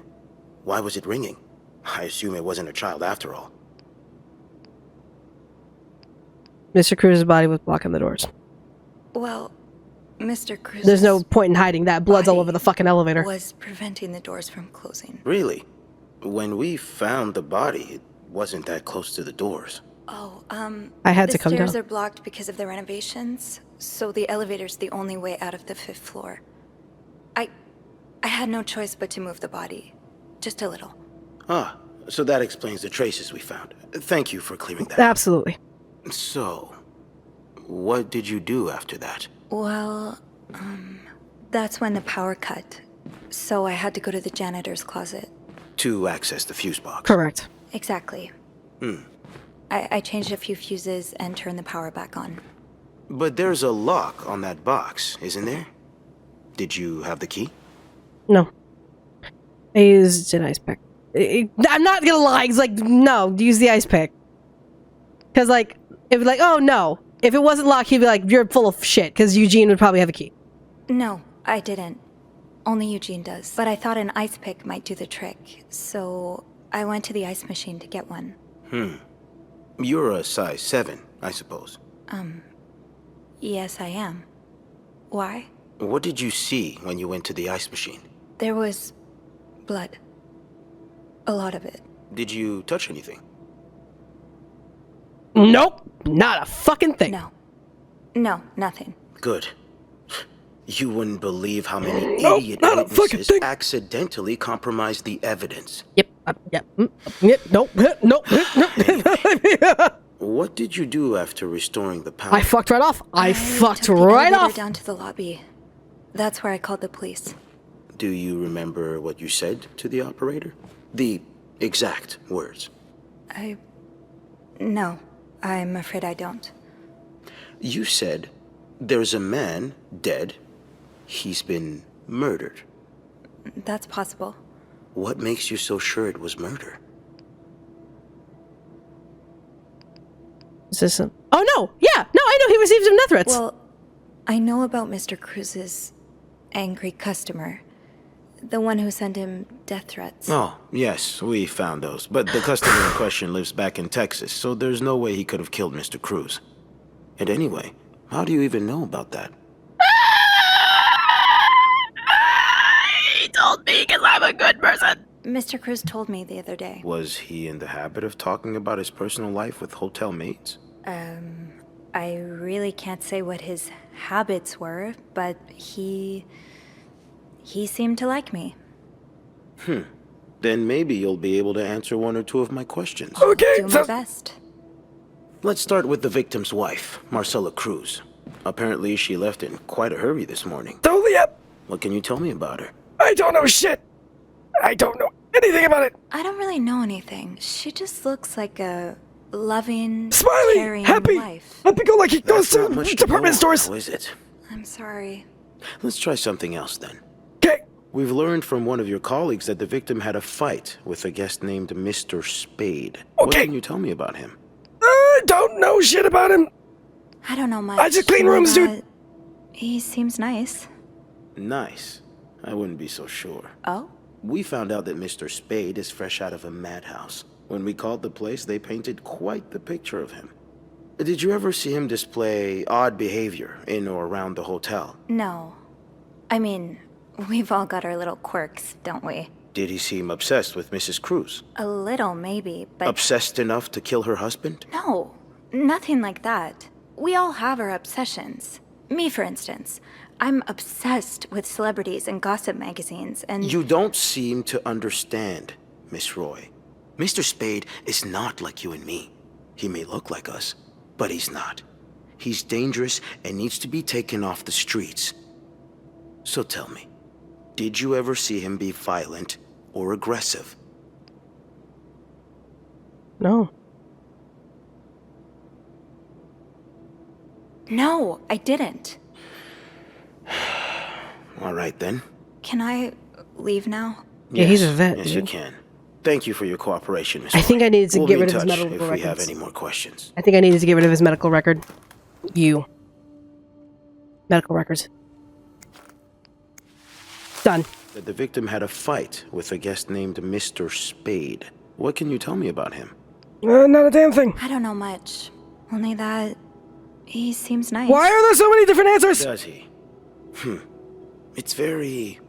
Why was it ringing? I assume it wasn't a child after all. Mr. Cruz's body was blocking the doors. Well, Mr. Cruz... There's no point in hiding that. Blood's all over the fucking elevator. ...was preventing the doors from closing. Really? When we found the body, it wasn't that close to the doors. Oh, I had to come the stairs down. are blocked because of the renovations, so the elevator's the only way out of the 5th floor. I had no choice but to move the body. Just a little. Ah, so that explains the traces we found. Thank you for clearing that. Absolutely. So, what did you do after that? Well, that's when the power cut. So I had to go to the janitor's closet. To access the fuse box. Correct. Exactly. I changed a few fuses and turned the power back on. But there's a lock on that box, isn't there? Did you have the key? No. I used an ice pick. I'm not gonna lie. It's like, no, use the ice pick. Because, like, it was like, oh, no. If it wasn't locked, he'd be like, you're full of shit. Because Eugene would probably have a key. No, I didn't. Only Eugene does. But I thought an ice pick might do the trick. So I went to the ice machine to get one. You're a size 7, I suppose. Yes, I am. Why? What did you see when you went to the ice machine? There was blood. A lot of it. Did you touch anything? Nope. Not a fucking thing. No. No, nothing. Good. You wouldn't believe how many Nope, idiot not a fucking witnesses thing. accidentally compromised the evidence. Yep. Yep. Yep. Nope. Nope. Nope. What did you do after restoring the power? I fucked right off. I fucked took the right elevator off. down to the lobby. That's where I called the police. Do you remember what you said to the operator? The exact words. No, I'm afraid I don't. You said, there's a man dead. He's been murdered. That's possible. What makes you so sure it was murder? Is this some... Oh, no! Yeah! No, I know he received some death threats! Well, I know about Mr. Cruz's angry customer. The one who sent him death threats. Oh, yes, we found those. But the customer in question lives back in Texas, so there's no way he could have killed Mr. Cruz. And anyway, how do you even know about that? He told me because I'm a good person! Mr. Cruz told me the other day. Was he in the habit of talking about his personal life with hotel mates? I really can't say what his habits were, but he seemed to like me. Then maybe you'll be able to answer one or two of my questions. Okay, Do my so best. Let's start with the victim's wife, Marcella Cruz. Apparently, she left in quite a hurry this morning. totally up. What can you tell me about her? I don't know shit. I don't know anything about it. I don't really know anything. She just looks like a loving, Smiley, caring happy, wife. happy-go-lucky, goes That's not to much to department go stores. on, is it? I'm sorry. Let's try something else then. Okay, We've learned from one of your colleagues that the victim had a fight with a guest named Mr. Spade. What Okay. can you tell me about him? I don't know shit about him. I don't know much. I just clean rooms, dude. He seems nice. Nice. I wouldn't be so sure. Oh? We found out that Mr. Spade is fresh out of a madhouse. When we called the place, they painted quite the picture of him. Did you ever see him display odd behavior in or around the hotel? No. I mean, we've all got our little quirks, don't we? Did he seem obsessed with Mrs. Cruz? A little, maybe, but Obsessed enough to kill her husband? no. Nothing like that. We all have our obsessions. Me, for instance. I'm obsessed with celebrities and gossip magazines, and... You don't seem to understand, Miss Roy. Mr. Spade is not like you and me. He may look like us, but he's not. He's dangerous and needs to be taken off the streets. So tell me, did you ever see him be violent or aggressive? No. No, I didn't. All right then. Can I leave now? Yeah, he's a vet, Yes, you dude. can. Thank you for your cooperation, Miss I think Roy. I needed to We'll get be rid in of his touch medical if we have records. any more questions. I think I needed to get rid of his medical record. Medical records. Done. That the victim had a fight with a guest named Mr. Spade. What can you tell me about him? not a damn thing. I don't know much. Only that he seems nice. Why are there so many different answers? Does he? It's very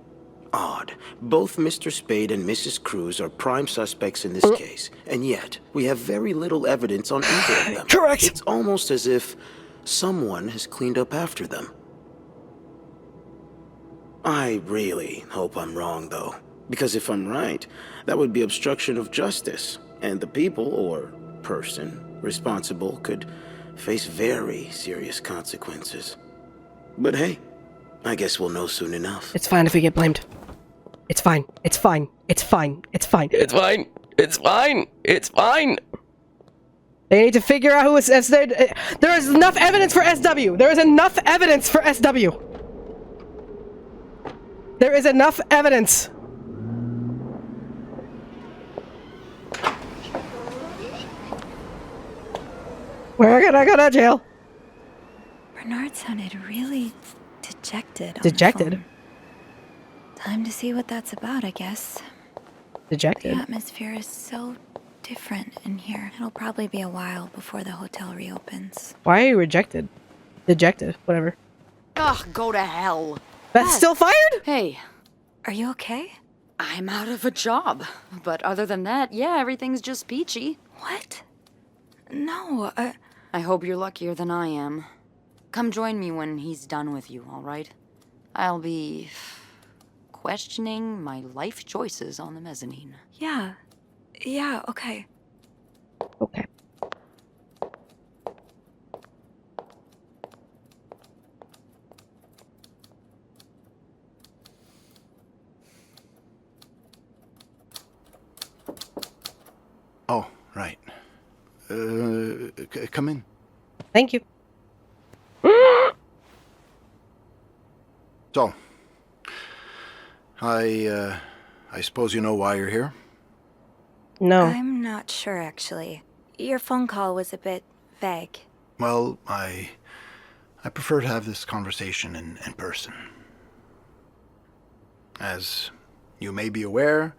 odd. Both Mr. Spade and Mrs. Cruz are prime suspects in this case, and yet we have very little evidence on either of them. Correct. It's almost as if someone has cleaned up after them. I really hope I'm wrong, though, because if I'm right, that would be obstruction of justice, and the people, or person, responsible could face very serious consequences. But hey, I guess we'll know soon enough. It's fine if we get blamed. It's fine. It's fine. It's fine. It's fine. It's fine. It's fine. It's fine. They need to figure out who is SW. There is enough evidence for SW. There is enough evidence for SW. There is enough evidence. We're gonna go to jail. Bernard sounded really dejected. on the Dejected? phone. Time to see what that's about, I guess. The Dejected. atmosphere is so different in here. It'll probably be a while before the hotel reopens. Why are you rejected? Dejected. Whatever. Ugh, go to hell. That's still fired? Hey, Are you okay? I'm out of a job. But other than that, yeah, everything's just peachy. What? No, I hope you're luckier than I am. Come join me when he's done with you, all right? I'll be questioning my life choices on the mezzanine. yeah. Yeah, okay. Okay. Oh, right. Come in. Thank you. So, I suppose you know why you're here? No. I'm not sure, actually. Your phone call was a bit vague. Well, I prefer to have this conversation in person. As you may be aware,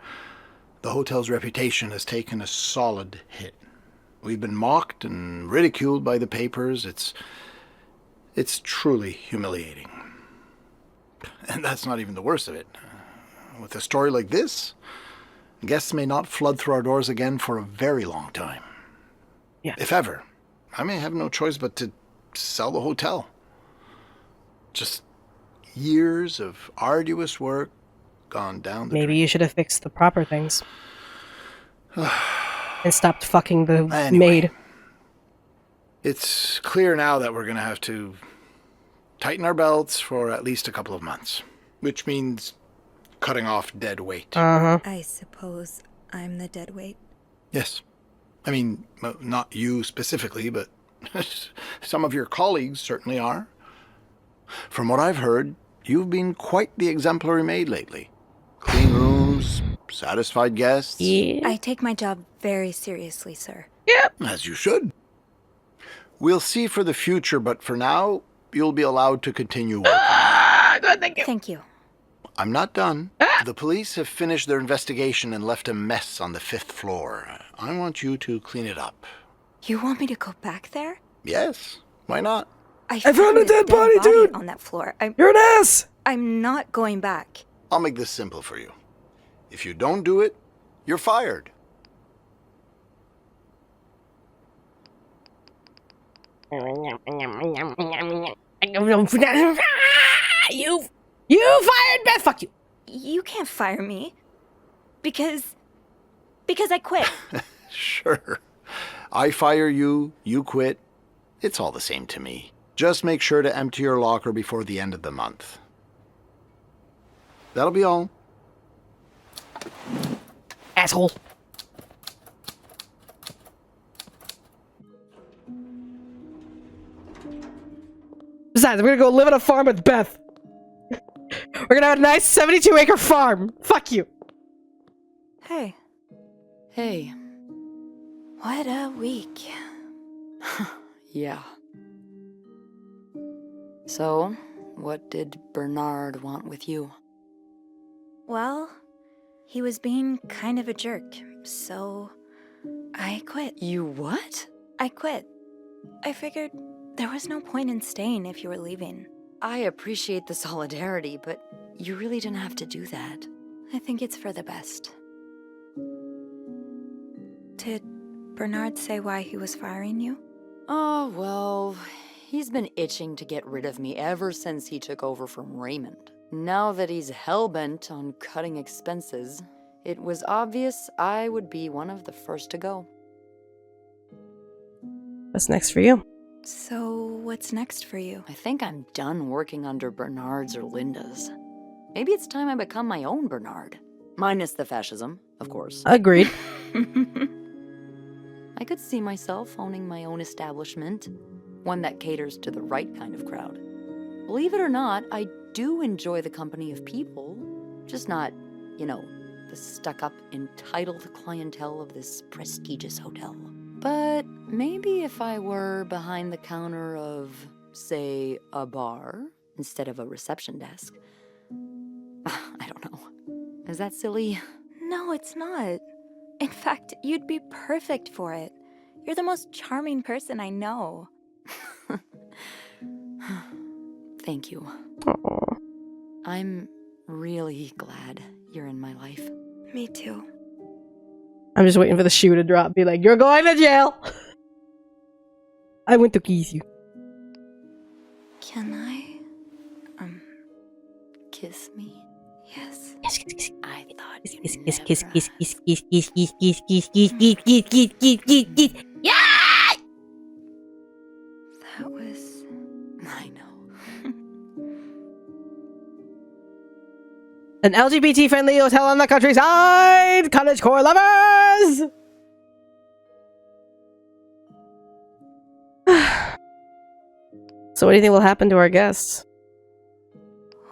the hotel's reputation has taken a solid hit. We've been mocked and ridiculed by the papers. It's truly humiliating. And that's not even the worst of it. With a story like this, guests may not flood through our doors again for a very long time. Yeah. If ever. I may have no choice but to sell the hotel. Just years of arduous work gone down the Maybe drain. you should have fixed the proper things. And stopped fucking the Anyway, maid. It's clear now that we're going to have to tighten our belts for at least a couple of months. Which means cutting off dead weight. Uh-huh. I suppose I'm the dead weight. Yes. I mean, not you specifically, but some of your colleagues certainly are. From what I've heard, you've been quite the exemplary maid lately. Clean rooms, satisfied guests. Yeah. I take my job very seriously, sir. As you should. We'll see for the future, but for now, you'll be allowed to continue working. Thank you. I'm not done. The police have finished their investigation and left a mess on the 5th floor. I want you to clean it up. You want me to go back there? Yes, why not? I found a dead body, dude! On that floor. You're an ass! I'm not going back. I'll make this simple for you. If you don't do it, you're fired. You fired Beth. Fuck you. You can't fire me. Because I quit. Sure. I fire you, you quit. It's all the same to me. Just make sure to empty your locker before the end of the month. That'll be all. Asshole. Besides, we're gonna go live on a farm with Beth. We're gonna have a nice 72-acre farm. Fuck you. Hey, Hey. what a week. Yeah. So, what did Bernard want with you? Well, he was being kind of a jerk, so I quit. You what? I quit. I figured there was no point in staying if you were leaving. I appreciate the solidarity, but you really didn't have to do that. I think it's for the best. Did Bernard say why he was firing you? Oh, well, he's been itching to get rid of me ever since he took over from Raymond. Now that he's hell-bent on cutting expenses, it was obvious I would be one of the first to go. What's next for you? So, what's next for you? I think I'm done working under Bernard's or Linda's. Maybe it's time I become my own Bernard. Minus the fascism, of course. Agreed. I could see myself owning my own establishment, one that caters to the right kind of crowd. Believe it or not, I do enjoy the company of people, just not, the stuck-up, entitled clientele of this prestigious hotel. But maybe if I were behind the counter of, say, a bar instead of a reception desk. I don't know. Is that silly? No, it's not. In fact, you'd be perfect for it. You're the most charming person I know. Thank you. Aww. I'm really glad you're in my life. Me too. I'm just waiting for the shoe to drop. Be like, you're going to jail. I went to kiss you. Can I? Kiss me? Yes. Kiss, kiss, kiss. I thought you Kiss, never kiss, kiss, kiss, asked. kiss, kiss, kiss, kiss, kiss, kiss, kiss, kiss, kiss, kiss, kiss, kiss, kiss. Yeah! That was... I know. An LGBT-friendly hotel on the countryside! Cottagecore lovers! So what do you think will happen to our guests?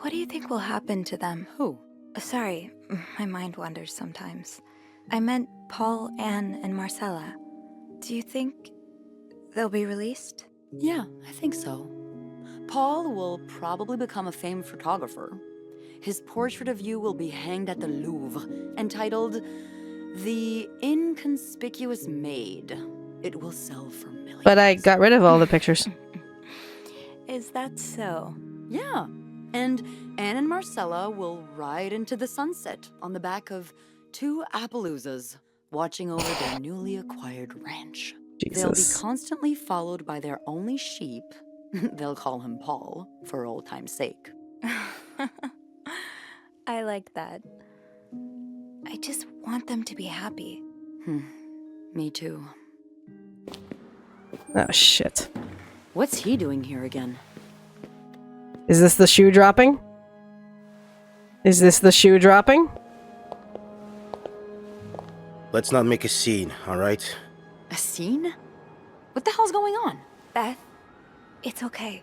What do you think will happen to them? Who? Sorry, my mind wanders sometimes. I meant Paul, Anne, and Marcella. Do you think They'll be released? Yeah, I think so. Paul will probably become a famed photographer. His portrait of you will be hanged at the Louvre, entitled The Inconspicuous Maid. It will sell for millions. But I got rid of all the pictures. Is that so? Yeah, and Anne and Marcella will ride into the sunset on the back of 2 Appaloozas, watching over their newly acquired ranch. They'll be Jesus. constantly followed by their only sheep. They'll call him Paul, for old time's sake. I like that. I just want them to be happy. Me too. Oh, shit. What's he doing here again? Is this the shoe dropping? Is this the shoe dropping? Let's not make a scene, alright? A scene? What the hell's going on? Beth, it's okay.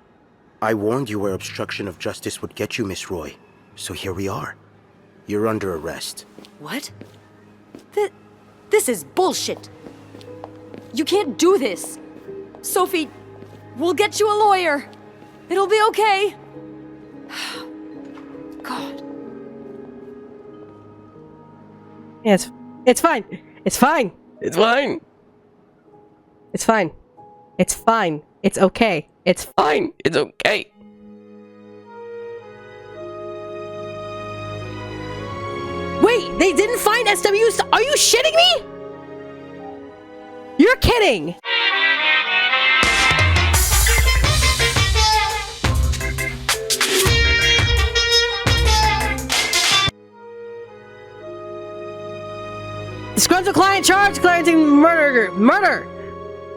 I warned you where obstruction of justice would get you, Miss Roy. So here we are. You're under arrest. What? This is bullshit! You can't do this! Sophie, we'll get you a lawyer! It'll be okay! God. Yeah, it's fine. It's fine. It's fine. It's fine. It's fine. It's okay. It's Fine. It's okay. Wait, they didn't find SW's. Are you shitting me? You're kidding. Disgruntled client charged declaring murder.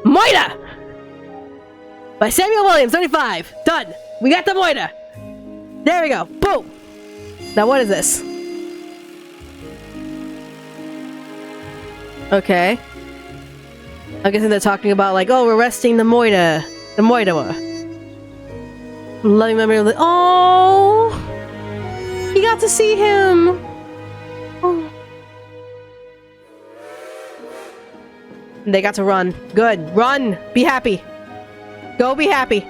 Moida! By Samuel Williams, 75. Done. We got the Moida. There we go. Boom. Now what is this? Okay. I'm guessing they're talking about like, oh, we're arresting the Moida. The Moida. Loving memory of the... Oh! He got to see him! Oh. They got to run. Good. Run! Be happy. Go be happy.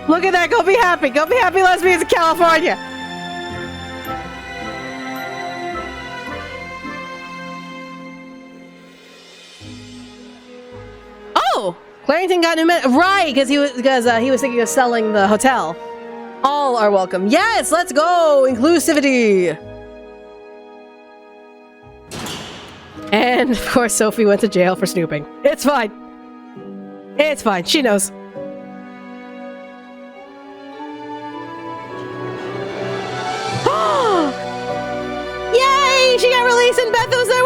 Look at that! Go be happy! Go be happy, lesbians in California! Oh! Clarington got new right, because he was thinking of selling the hotel. All are welcome. Yes, let's go! Inclusivity! And, of course, Sophie went to jail for snooping. It's fine. It's fine. She knows. Yay! She got released and Beth was there